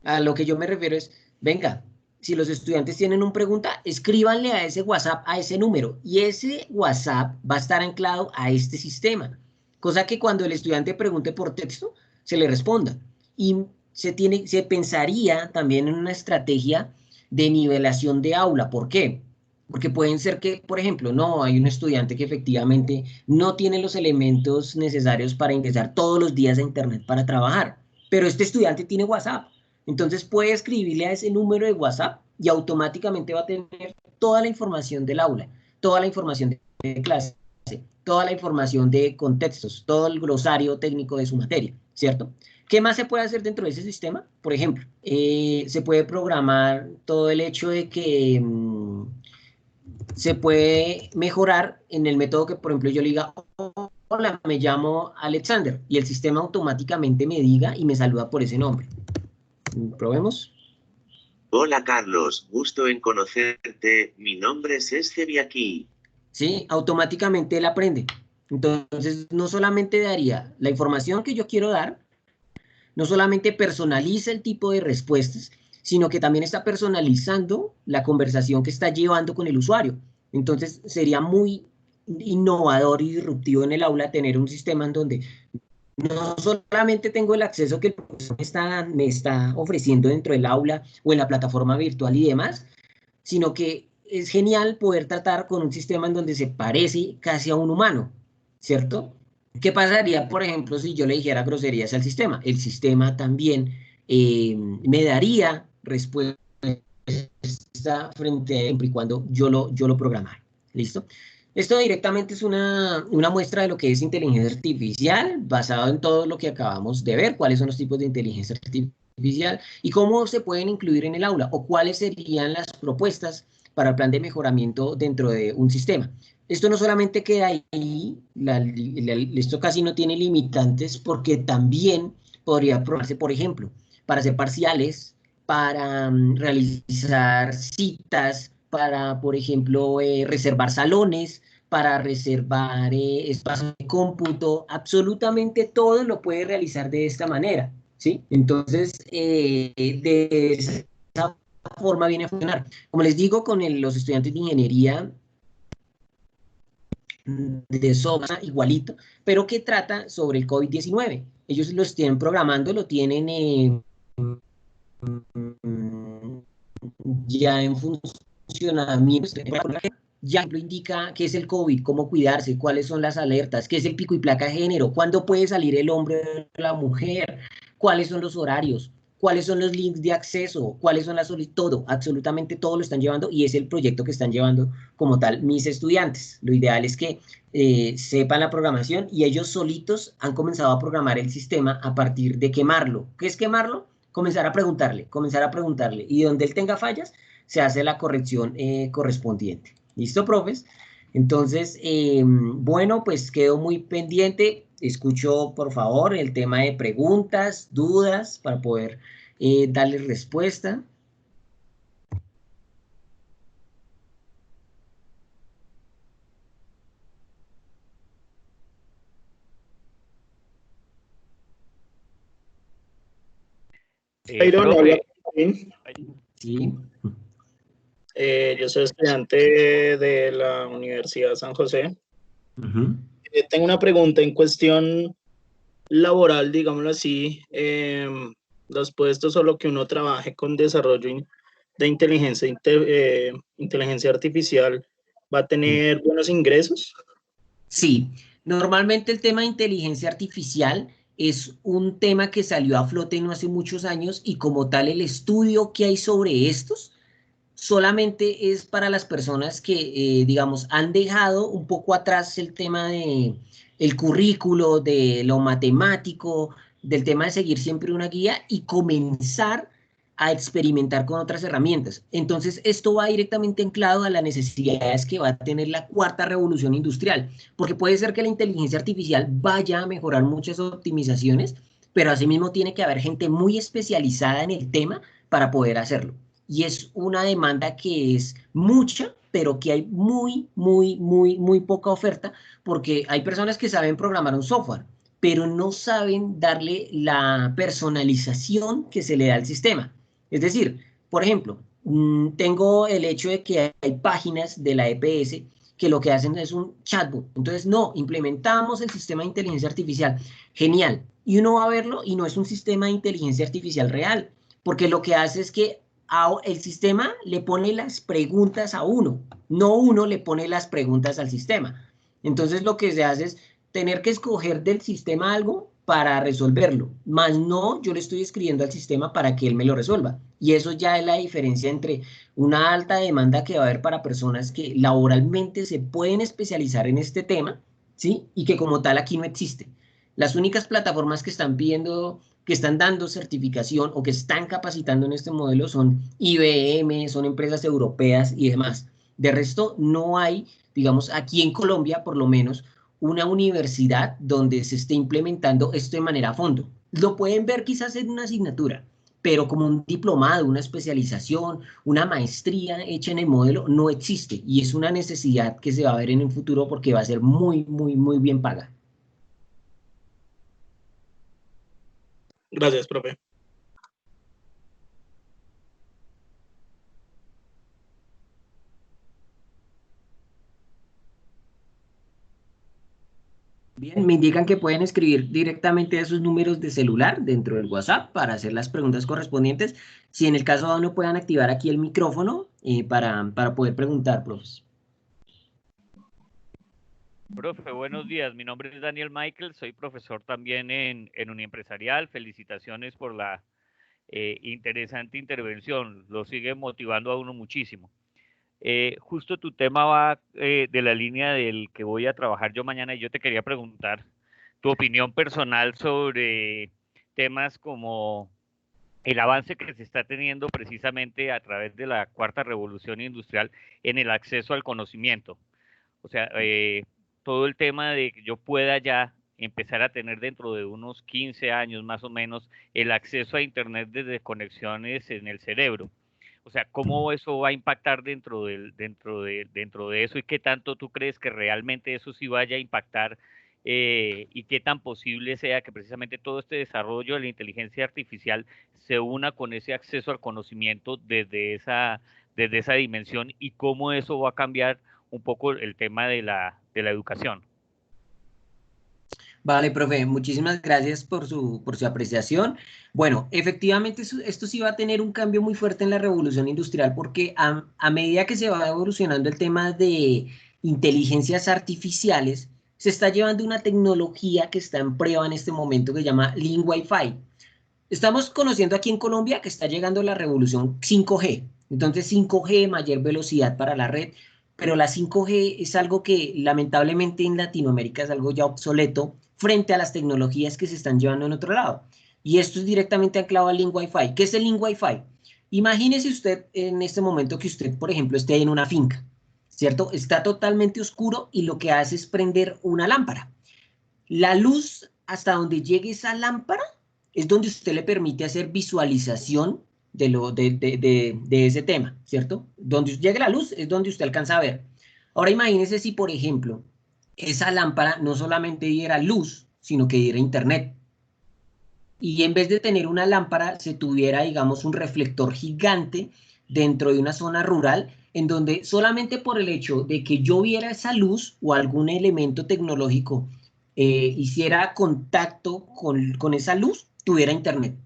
A lo que yo me refiero es, venga, si los estudiantes tienen una pregunta, escríbanle a ese WhatsApp, a ese número, y ese WhatsApp va a estar anclado a este sistema, cosa que cuando el estudiante pregunte por texto, se le responda. Y se pensaría también en una estrategia de nivelación de aula. ¿Por qué? Porque pueden ser que, por ejemplo, no, hay un estudiante que efectivamente no tiene los elementos necesarios para ingresar todos los días a Internet para trabajar, pero este estudiante tiene WhatsApp. Entonces puede escribirle a ese número de WhatsApp y automáticamente va a tener toda la información del aula, toda la información de clase, toda la información de contextos, todo el glosario técnico de su materia, ¿cierto? ¿Qué más se puede hacer dentro de ese sistema? Por ejemplo, se puede programar todo el hecho de que se puede mejorar en el método que, por ejemplo, yo le diga, hola, me llamo Alexander, y el sistema automáticamente me diga y me saluda por ese nombre. Probemos. Hola Carlos, gusto en conocerte, mi nombre es Esteviaquí. Sí, automáticamente él aprende. Entonces, no solamente daría la información que yo quiero dar, no solamente personaliza el tipo de respuestas, sino que también está personalizando la conversación que está llevando con el usuario. Entonces, sería muy innovador y disruptivo en el aula tener un sistema en donde no solamente tengo el acceso que el profesor me está ofreciendo dentro del aula o en la plataforma virtual y demás, sino que es genial poder tratar con un sistema en donde se parece casi a un humano, ¿cierto? ¿Qué pasaría, por ejemplo, si yo le dijera groserías al sistema? El sistema también me daría respuesta frente a siempre y cuando yo lo programara. ¿Listo? Esto directamente es una muestra de lo que es inteligencia artificial, basado en todo lo que acabamos de ver, cuáles son los tipos de inteligencia artificial y cómo se pueden incluir en el aula, o cuáles serían las propuestas para el plan de mejoramiento dentro de un sistema. Esto no solamente queda ahí, esto casi no tiene limitantes, porque también podría probarse, por ejemplo, para hacer parciales, para realizar citas, para, por ejemplo, reservar salones, para reservar espacios de cómputo, absolutamente todo lo puede realizar de esta manera, ¿sí? Entonces, de esa forma viene a funcionar. Como les digo, con los estudiantes de ingeniería de software igualito, pero que trata sobre el COVID-19. Ellos lo estén programando, lo tienen ya en funcionamiento, ya lo indica qué es el COVID, cómo cuidarse, cuáles son las alertas, qué es el pico y placa de género, cuándo puede salir el hombre o la mujer, cuáles son los horarios, cuáles son los links de acceso, cuáles son las solicitudes, todo, absolutamente todo lo están llevando y es el proyecto que están llevando como tal mis estudiantes. Lo ideal es que sepan la programación y ellos solitos han comenzado a programar el sistema a partir de quemarlo. ¿Qué es quemarlo? Comenzar a preguntarle y donde él tenga fallas se hace la corrección correspondiente. ¿Listo, profes? Entonces, bueno, pues quedo muy pendiente. Escucho, por favor, el tema de preguntas, dudas, para poder darles respuesta. Profe, Sí. Yo soy estudiante de la Universidad San José. Tengo una pregunta en cuestión laboral, digámoslo así. Los puestos o lo que uno trabaje con desarrollo de inteligencia artificial, ¿va a tener buenos ingresos? Sí, normalmente el tema de inteligencia artificial es un tema que salió a flote no hace muchos años y como tal el estudio que hay sobre estos solamente es para las personas que, digamos, han dejado un poco atrás el tema de el currículo, de lo matemático, del tema de seguir siempre una guía y comenzar a experimentar con otras herramientas. Entonces, esto va directamente anclado a las necesidades que va a tener la cuarta revolución industrial, porque puede ser que la inteligencia artificial vaya a mejorar muchas optimizaciones, pero asimismo tiene que haber gente muy especializada en el tema para poder hacerlo. Y es una demanda que es mucha pero que hay muy poca oferta, porque hay personas que saben programar un software, pero no saben darle la personalización que se le da al sistema. Es decir, por ejemplo, tengo el hecho de que hay páginas de la EPS que lo que hacen es un chatbot. Entonces, no, implementamos el sistema de inteligencia artificial. Genial. Y uno va a verlo y no es un sistema de inteligencia artificial real, porque lo que hace es que el sistema le pone las preguntas a uno, no uno le pone las preguntas al sistema. Entonces, lo que se hace es tener que escoger del sistema algo para resolverlo, más no yo le estoy escribiendo al sistema para que él me lo resuelva. Y eso ya es la diferencia entre una alta demanda que va a haber para personas que laboralmente se pueden especializar en este tema, ¿sí? Y que como tal aquí no existe. Las únicas plataformas que están pidiendo, que están dando certificación o que están capacitando en este modelo son IBM, son empresas europeas y demás. De resto, no hay, digamos, aquí en Colombia por lo menos, una universidad donde se esté implementando esto de manera a fondo. Lo pueden ver quizás en una asignatura, pero como un diplomado, una especialización, una maestría hecha en el modelo, no existe. Y es una necesidad que se va a ver en un futuro porque va a ser muy bien paga. Gracias, profe. Bien, me indican que pueden escribir directamente a esos números de celular dentro del WhatsApp para hacer las preguntas correspondientes. Si en el caso de uno puedan activar aquí el micrófono para poder preguntar, profes. Profe, buenos días. Mi nombre es Daniel Michael, soy profesor también en Uniempresarial. Felicitaciones por la interesante intervención. Lo sigue motivando a uno muchísimo. Justo tu tema va de la línea del que voy a trabajar yo mañana y yo te quería preguntar tu opinión personal sobre temas como el avance que se está teniendo precisamente a través de la cuarta revolución industrial en el acceso al conocimiento. O sea, todo el tema de que yo pueda ya empezar a tener dentro de unos 15 años más o menos el acceso a Internet desde conexiones en el cerebro. O sea, ¿cómo eso va a impactar dentro de eso y qué tanto tú crees que realmente eso sí vaya a impactar y qué tan posible sea que precisamente todo este desarrollo de la inteligencia artificial se una con ese acceso al conocimiento desde esa dimensión y cómo eso va a cambiar un poco el tema de la educación? Vale, profe, muchísimas gracias por su apreciación. Bueno, efectivamente esto sí va a tener un cambio muy fuerte en la revolución industrial porque a medida que se va evolucionando el tema de inteligencias artificiales, se está llevando una tecnología que está en prueba en este momento que se llama Link Wi-Fi. Estamos conociendo aquí en Colombia que está llegando la revolución 5G. Entonces 5G, mayor velocidad para la red, pero la 5G es algo que lamentablemente en Latinoamérica es algo ya obsoleto frente a las tecnologías que se están llevando en otro lado. Y esto es directamente anclado al Link Wi-Fi. ¿Qué es el Link Wi-Fi? Imagínese usted en este momento que usted, por ejemplo, esté en una finca, ¿cierto? Está totalmente oscuro y lo que hace es prender una lámpara. La luz hasta donde llegue esa lámpara es donde usted le permite hacer visualización de ese tema, ¿cierto? Donde llegue la luz es donde usted alcanza a ver. Ahora imagínese si, por ejemplo, esa lámpara no solamente diera luz, sino que diera internet. Y en vez de tener una lámpara, se tuviera, digamos, un reflector gigante dentro de una zona rural, en donde solamente por el hecho de que yo viera esa luz o algún elemento tecnológico hiciera contacto con esa luz, tuviera internet.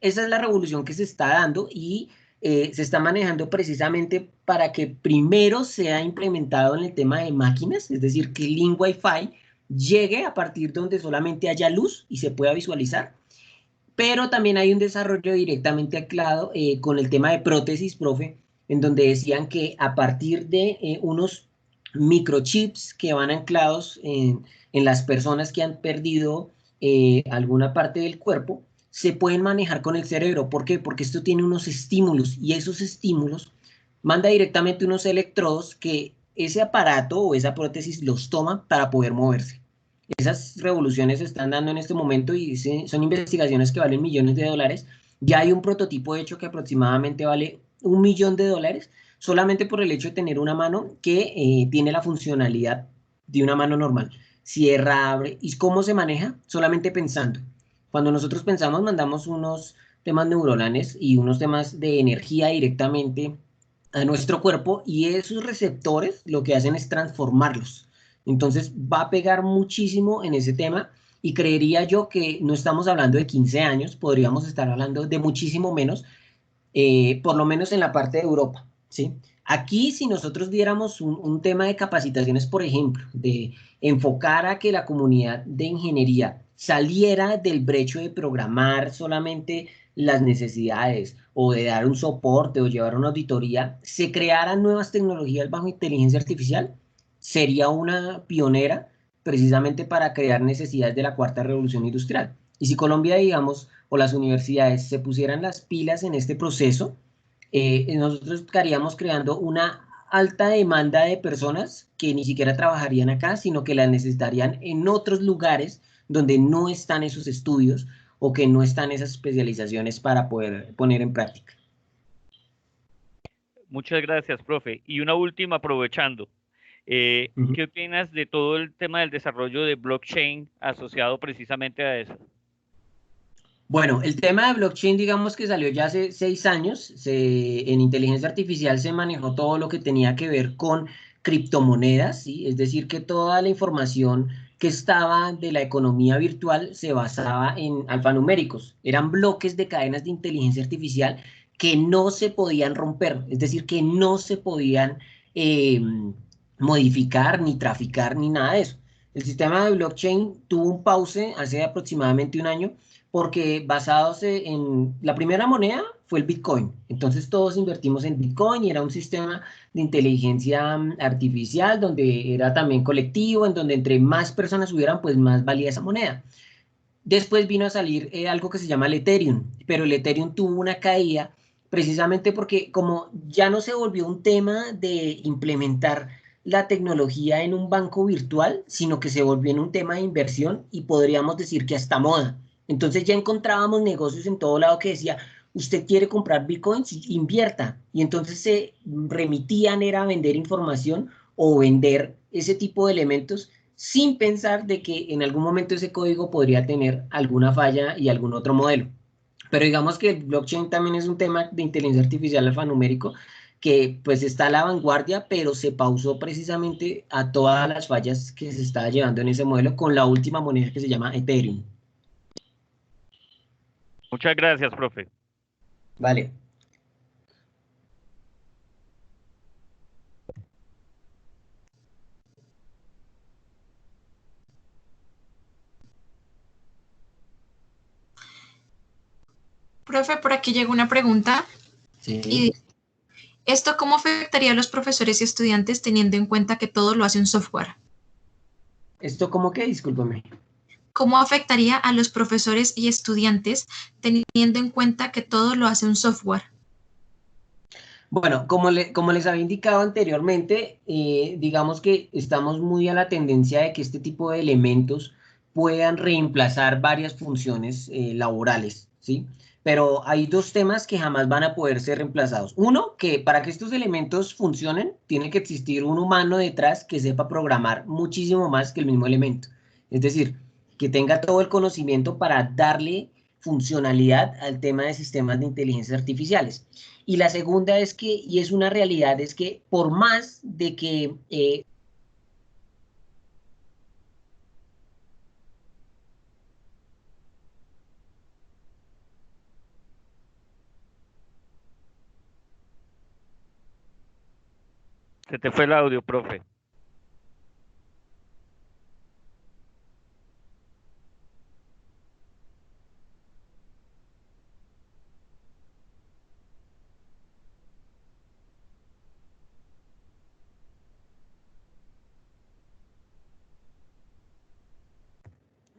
Esa es la revolución que se está dando y se está manejando precisamente para que primero sea implementado en el tema de máquinas, es decir, que el Link Wi-Fi llegue a partir de donde solamente haya luz y se pueda visualizar, pero también hay un desarrollo directamente anclado con el tema de prótesis, profe, en donde decían que a partir de unos microchips que van anclados en las personas que han perdido alguna parte del cuerpo, se pueden manejar con el cerebro. ¿Por qué? Porque esto tiene unos estímulos y esos estímulos manda directamente unos electrodos que ese aparato o esa prótesis los toma para poder moverse. Esas revoluciones se están dando en este momento y son investigaciones que valen millones de dólares. Ya hay un prototipo hecho que aproximadamente vale $1 millón, solamente por el hecho de tener una mano que tiene la funcionalidad de una mano normal. Cierra, abre. ¿Y cómo se maneja? Solamente pensando. Cuando nosotros pensamos, mandamos unos temas neuronales y unos temas de energía directamente a nuestro cuerpo, y esos receptores lo que hacen es transformarlos. Entonces va a pegar muchísimo en ese tema, y creería yo que no estamos hablando de 15 años, podríamos estar hablando de muchísimo menos, por lo menos en la parte de Europa, ¿sí? Aquí, si nosotros diéramos un tema de capacitaciones, por ejemplo, de enfocar a que la comunidad de ingeniería saliera del brecho de programar solamente las necesidades o de dar un soporte o llevar una auditoría, se crearan nuevas tecnologías bajo inteligencia artificial, sería una pionera precisamente para crear necesidades de la cuarta revolución industrial. Y si Colombia, digamos, o las universidades se pusieran las pilas en este proceso, nosotros estaríamos creando una alta demanda de personas que ni siquiera trabajarían acá, sino que las necesitarían en otros lugares donde no están esos estudios o que no están esas especializaciones para poder poner en práctica. Muchas gracias, profe. Y una última, aprovechando. ¿Qué opinas de todo el tema del desarrollo de blockchain asociado precisamente a eso? Bueno, el tema de blockchain, digamos que salió ya hace 6 años. En inteligencia artificial se manejó todo lo que tenía que ver con criptomonedas, ¿sí? Es decir, que toda la información que estaba de la economía virtual se basaba en alfanuméricos. Eran bloques de cadenas de inteligencia artificial que no se podían romper, es decir, que no se podían modificar, ni traficar, ni nada de eso. El sistema de blockchain tuvo un pause hace aproximadamente un año, porque basados en la primera moneda fue el Bitcoin. Entonces todos invertimos en Bitcoin y era un sistema de inteligencia artificial donde era también colectivo, en donde entre más personas hubieran, pues más valía esa moneda. Después vino a salir algo que se llama el Ethereum, pero el Ethereum tuvo una caída precisamente porque como ya no se volvió un tema de implementar la tecnología en un banco virtual, sino que se volvió en un tema de inversión y podríamos decir que hasta moda. Entonces ya encontrábamos negocios en todo lado que decía, usted quiere comprar bitcoins, invierta. Y entonces se remitían era a vender información o vender ese tipo de elementos sin pensar de que en algún momento ese código podría tener alguna falla y algún otro modelo. Pero digamos que el blockchain también es un tema de inteligencia artificial alfanumérico que pues está a la vanguardia, pero se pausó precisamente a todas las fallas que se estaba llevando en ese modelo con la última moneda que se llama Ethereum. Muchas gracias, profe. Vale. Profe, por aquí llegó una pregunta. Sí. Y ¿esto cómo afectaría a los profesores y estudiantes teniendo en cuenta que todo lo hace un software? ¿Esto cómo qué? Discúlpame. ¿Cómo afectaría a los profesores y estudiantes teniendo en cuenta que todo lo hace un software? Bueno, como les había indicado anteriormente, digamos que estamos muy a la tendencia de que este tipo de elementos puedan reemplazar varias funciones laborales, ¿sí? Pero hay dos temas que jamás van a poder ser reemplazados. Uno, que para que estos elementos funcionen, tiene que existir un humano detrás que sepa programar muchísimo más que el mismo elemento. Es decir, que tenga todo el conocimiento para darle funcionalidad al tema de sistemas de inteligencia artificiales. Y la segunda es que, y es una realidad, es que por más de que Se te fue el audio, profe.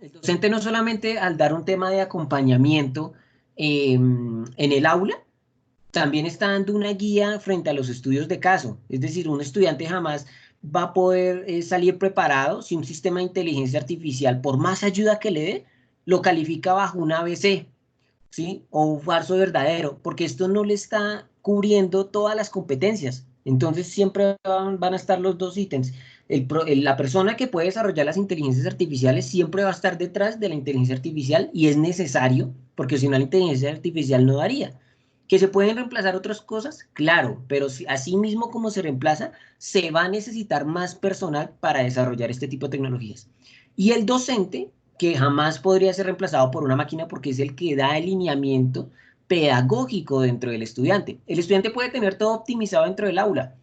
el docente no solamente al dar un tema de acompañamiento en el aula, también está dando una guía frente a los estudios de caso. Es decir, un estudiante jamás va a poder salir preparado si un sistema de inteligencia artificial, por más ayuda que le dé, lo califica bajo un ABC, ¿sí? O un falso verdadero, porque esto no le está cubriendo todas las competencias. Entonces siempre van a estar los dos ítems. La persona que puede desarrollar las inteligencias artificiales siempre va a estar detrás de la inteligencia artificial y es necesario, porque si no la inteligencia artificial no daría. ¿Que se pueden reemplazar otras cosas? Claro, pero así mismo como se reemplaza, se va a necesitar más personal para desarrollar este tipo de tecnologías. Y el docente, que jamás podría ser reemplazado por una máquina porque es el que da el lineamiento pedagógico dentro del estudiante. El estudiante puede tener todo optimizado dentro del aula,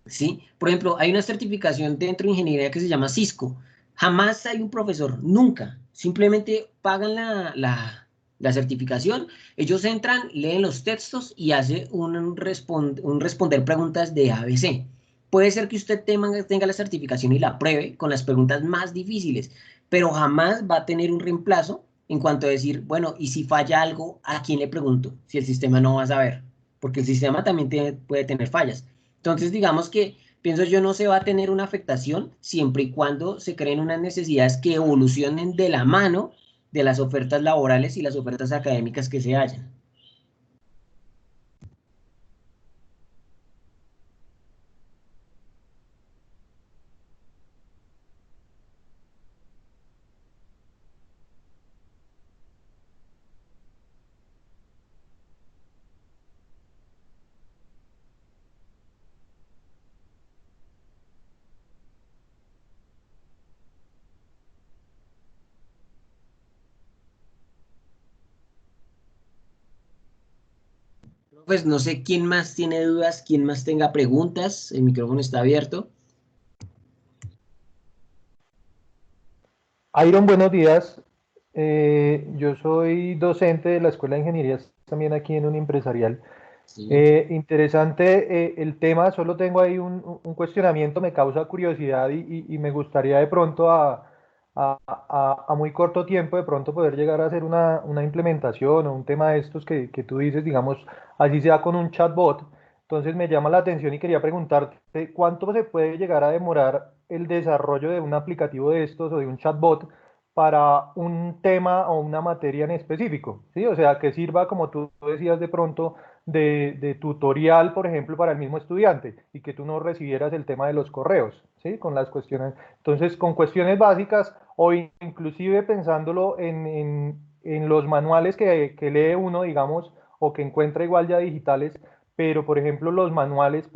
¿sí? Por ejemplo, hay una certificación dentro de ingeniería que se llama Cisco. Jamás hay un profesor, nunca. Simplemente pagan la certificación, ellos entran, leen los textos y hacen un responder preguntas de ABC. Puede ser que usted tenga la certificación y la apruebe con las preguntas más difíciles, pero jamás va a tener un reemplazo en cuanto a decir, bueno, y si falla algo, ¿a quién le pregunto? Si el sistema no va a saber, porque el sistema también puede tener fallas. Entonces, digamos que, pienso yo, no se va a tener una afectación siempre y cuando se creen unas necesidades que evolucionen de la mano de las ofertas laborales y las ofertas académicas que se hayan. Pues no sé quién más tiene dudas, quién más tenga preguntas. El micrófono está abierto. Iron, buenos días. Yo soy docente de la Escuela de Ingeniería, también aquí en Uniempresarial. Sí. Interesante el tema, solo tengo ahí un cuestionamiento, me causa curiosidad y me gustaría de pronto a muy corto tiempo de pronto poder llegar a hacer una implementación o un tema de estos que tú dices, digamos, así sea con un chatbot. Entonces me llama la atención y quería preguntarte cuánto se puede llegar a demorar el desarrollo de un aplicativo de estos o de un chatbot para un tema o una materia en específico, ¿sí? O sea, que sirva, como tú decías de pronto, de tutorial, por ejemplo, para el mismo estudiante y que tú no recibieras el tema de los correos, ¿sí? Con las cuestiones. Entonces, con cuestiones básicas o inclusive pensándolo en los manuales que lee uno, digamos, o que encuentra igual ya digitales, pero, por ejemplo, los manuales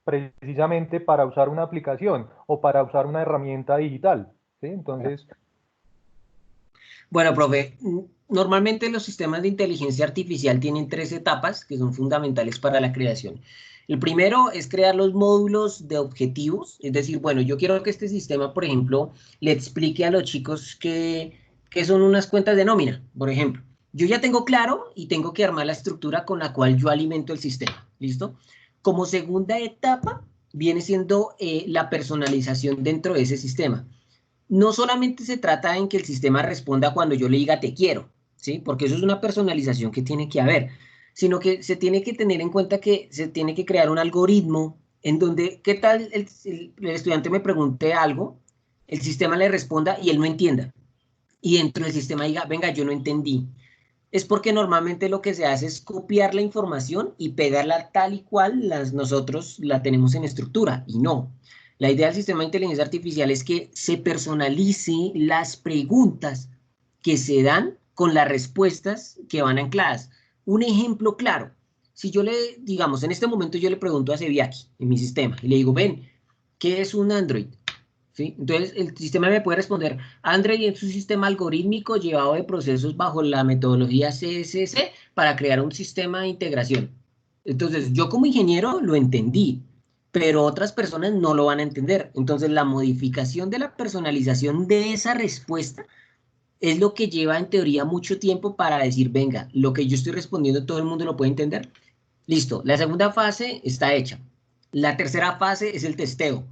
precisamente para usar una aplicación o para usar una herramienta digital, ¿sí? Entonces... Bueno, profe, normalmente los sistemas de inteligencia artificial tienen 3 etapas que son fundamentales para la creación. El primero es crear los módulos de objetivos, es decir, bueno, yo quiero que este sistema, por ejemplo, le explique a los chicos qué son unas cuentas de nómina, por ejemplo. Yo ya tengo claro y tengo que armar la estructura con la cual yo alimento el sistema, ¿listo? Como segunda etapa viene siendo la personalización dentro de ese sistema. No solamente se trata en que el sistema responda cuando yo le diga te quiero, ¿sí? Porque eso es una personalización que tiene que haber, sino que se tiene que tener en cuenta que se tiene que crear un algoritmo en donde, ¿qué tal el estudiante me pregunte algo, el sistema le responda y él no entienda? Y dentro del sistema diga, venga, yo no entendí. Es porque normalmente lo que se hace es copiar la información y pegarla tal y cual nosotros la tenemos en estructura, y no. La idea del sistema de inteligencia artificial es que se personalice las preguntas que se dan con las respuestas que van ancladas. Un ejemplo claro, si yo digamos, en este momento yo le pregunto a Seviaki en mi sistema y le digo, ven, ¿qué es un Android? ¿Sí? Entonces el sistema me puede responder, Android es un sistema algorítmico llevado de procesos bajo la metodología CSS para crear un sistema de integración. Entonces yo como ingeniero lo entendí, pero otras personas no lo van a entender. Entonces la modificación de la personalización de esa respuesta es lo que lleva en teoría mucho tiempo para decir, venga, lo que yo estoy respondiendo todo el mundo lo puede entender. Listo, la segunda fase está hecha. La tercera fase es el testeo.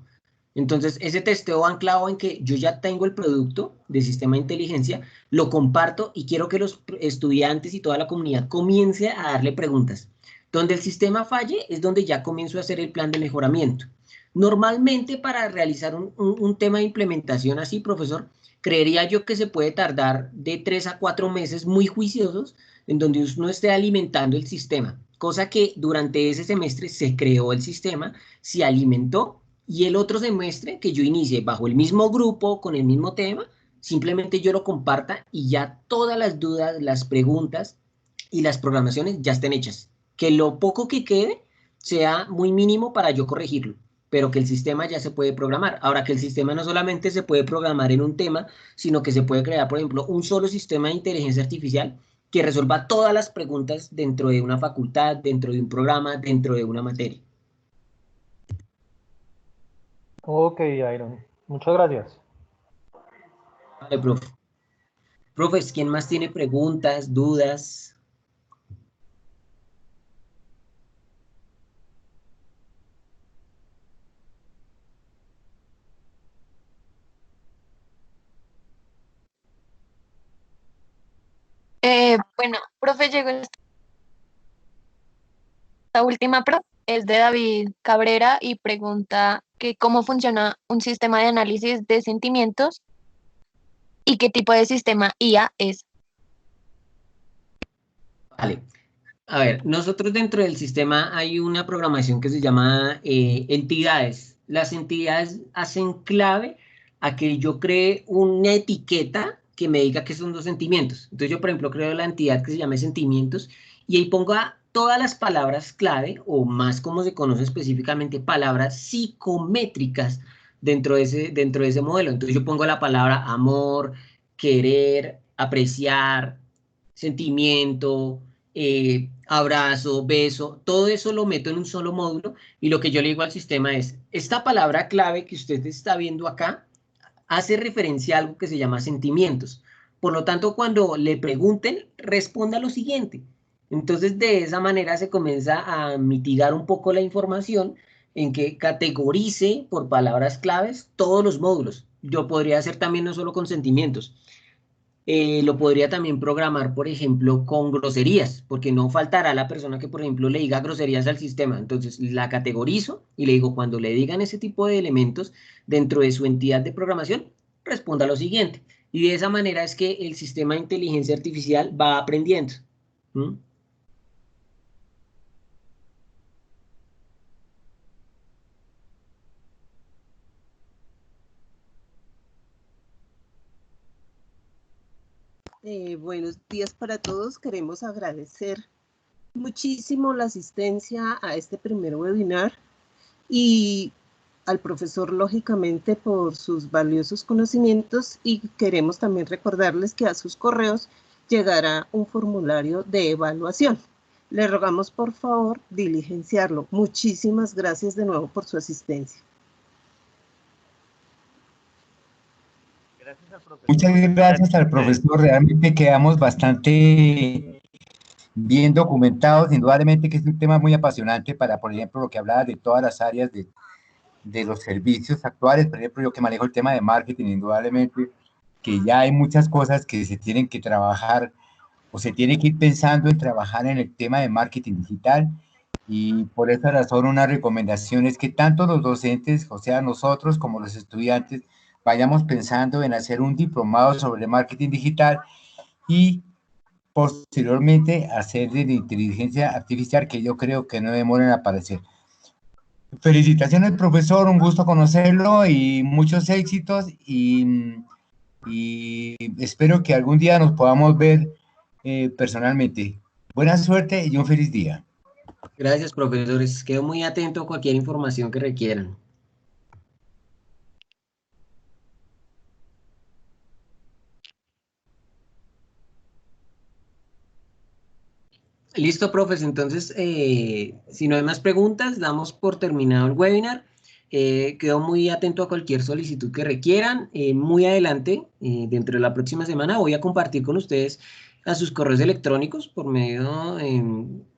Entonces, ese testeo anclado en que yo ya tengo el producto de sistema de inteligencia, lo comparto y quiero que los estudiantes y toda la comunidad comience a darle preguntas. Donde el sistema falle es donde ya comienzo a hacer el plan de mejoramiento. Normalmente para realizar un tema de implementación así, profesor, creería yo que se puede tardar de 3 a 4 meses muy juiciosos en donde uno esté alimentando el sistema. cosa que durante ese semestre se creó el sistema, se alimentó, y el otro semestre que yo inicie bajo el mismo grupo, con el mismo tema, simplemente yo lo comparta y ya todas las dudas, las preguntas y las programaciones ya estén hechas. Que lo poco que quede sea muy mínimo para yo corregirlo, pero que el sistema ya se puede programar. Ahora, que el sistema no solamente se puede programar en un tema, sino que se puede crear, por ejemplo, un solo sistema de inteligencia artificial que resuelva todas las preguntas dentro de una facultad, dentro de un programa, dentro de una materia. Ok, Iron. Muchas gracias. Vale, profe. Profes, ¿quién más tiene preguntas, dudas? Bueno, profe, llegó esta última pregunta, es de David Cabrera y pregunta que cómo funciona un sistema de análisis de sentimientos y qué tipo de sistema IA es. Vale. A ver, nosotros dentro del sistema hay una programación que se llama entidades. Las entidades hacen clave a que yo cree una etiqueta que me diga que son dos sentimientos. Entonces yo, por ejemplo, creo la entidad que se llama sentimientos y ahí pongo todas las palabras clave, o más como se conoce específicamente, palabras psicométricas dentro de ese modelo. Entonces yo pongo la palabra amor, querer, apreciar, sentimiento, abrazo, beso, todo eso lo meto en un solo módulo, y lo que yo le digo al sistema es, esta palabra clave que usted está viendo acá hace referencia a algo que se llama sentimientos. Por lo tanto, cuando le pregunten, responda lo siguiente. Entonces, de esa manera se comienza a mitigar un poco la información en que categorice por palabras claves todos los módulos. Yo podría hacer también no solo con sentimientos, lo podría también programar, por ejemplo, con groserías, porque no faltará la persona que, por ejemplo, le diga groserías al sistema. Entonces, la categorizo y le digo, cuando le digan ese tipo de elementos dentro de su entidad de programación, responda lo siguiente. Y de esa manera es que el sistema de inteligencia artificial va aprendiendo. ¿Mm? Buenos días para todos. Queremos agradecer muchísimo la asistencia a este primer webinar y al profesor, lógicamente, por sus valiosos conocimientos, y queremos también recordarles que a sus correos llegará un formulario de evaluación. Le rogamos, por favor, diligenciarlo. Muchísimas gracias de nuevo por su asistencia. Muchas gracias al profesor, realmente quedamos bastante bien documentados, indudablemente que es un tema muy apasionante para, por ejemplo, lo que hablaba de todas las áreas de los servicios actuales. Por ejemplo, yo que manejo el tema de marketing, indudablemente que ya hay muchas cosas que se tienen que trabajar o se tiene que ir pensando en trabajar en el tema de marketing digital, y por esa razón una recomendación es que tanto los docentes, o sea, nosotros como los estudiantes, vayamos pensando en hacer un diplomado sobre marketing digital y posteriormente hacer de inteligencia artificial, que yo creo que no demoran en aparecer. Felicitaciones, profesor, un gusto conocerlo y muchos éxitos, y espero que algún día nos podamos ver personalmente. Buena suerte y un feliz día. Gracias, profesores. Quedo muy atento a cualquier información que requieran. Listo, profes. Entonces, si no hay más preguntas, damos por terminado el webinar. Quedo muy atento a cualquier solicitud que requieran. Muy adelante, dentro de la próxima semana, voy a compartir con ustedes a sus correos electrónicos por medio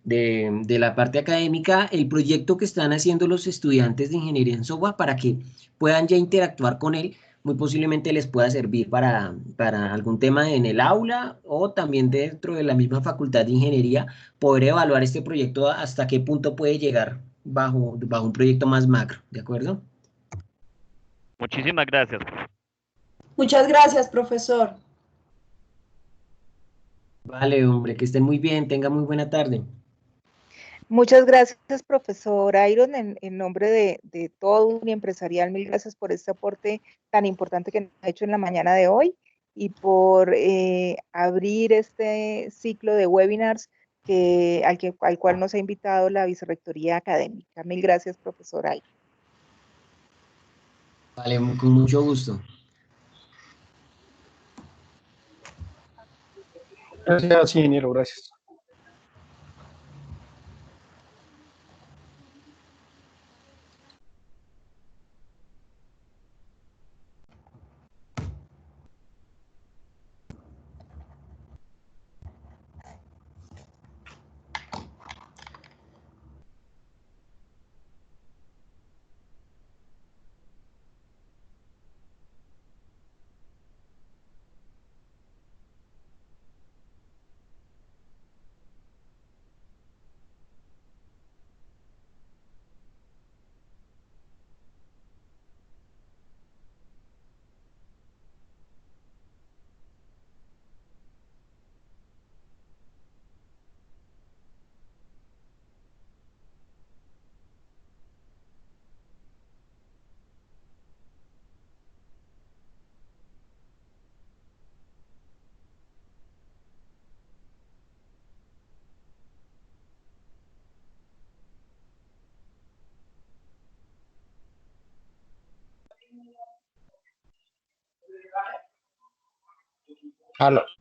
de la parte académica el proyecto que están haciendo los estudiantes de ingeniería en software para que puedan ya interactuar con él. Muy posiblemente les pueda servir para algún tema en el aula, o también dentro de la misma facultad de ingeniería, poder evaluar este proyecto hasta qué punto puede llegar bajo un proyecto más macro, ¿de acuerdo? Muchísimas gracias. Muchas gracias, profesor. Vale, hombre, que estén muy bien, tengan muy buena tarde. Muchas gracias, profesor Iron, en nombre de todo Uniempresarial, mil gracias por este aporte tan importante que nos ha hecho en la mañana de hoy y por abrir este ciclo de webinars al cual nos ha invitado la Vicerrectoría Académica. Mil gracias, profesor Iron. Vale, con mucho gusto. Gracias, ingeniero, gracias. Aló.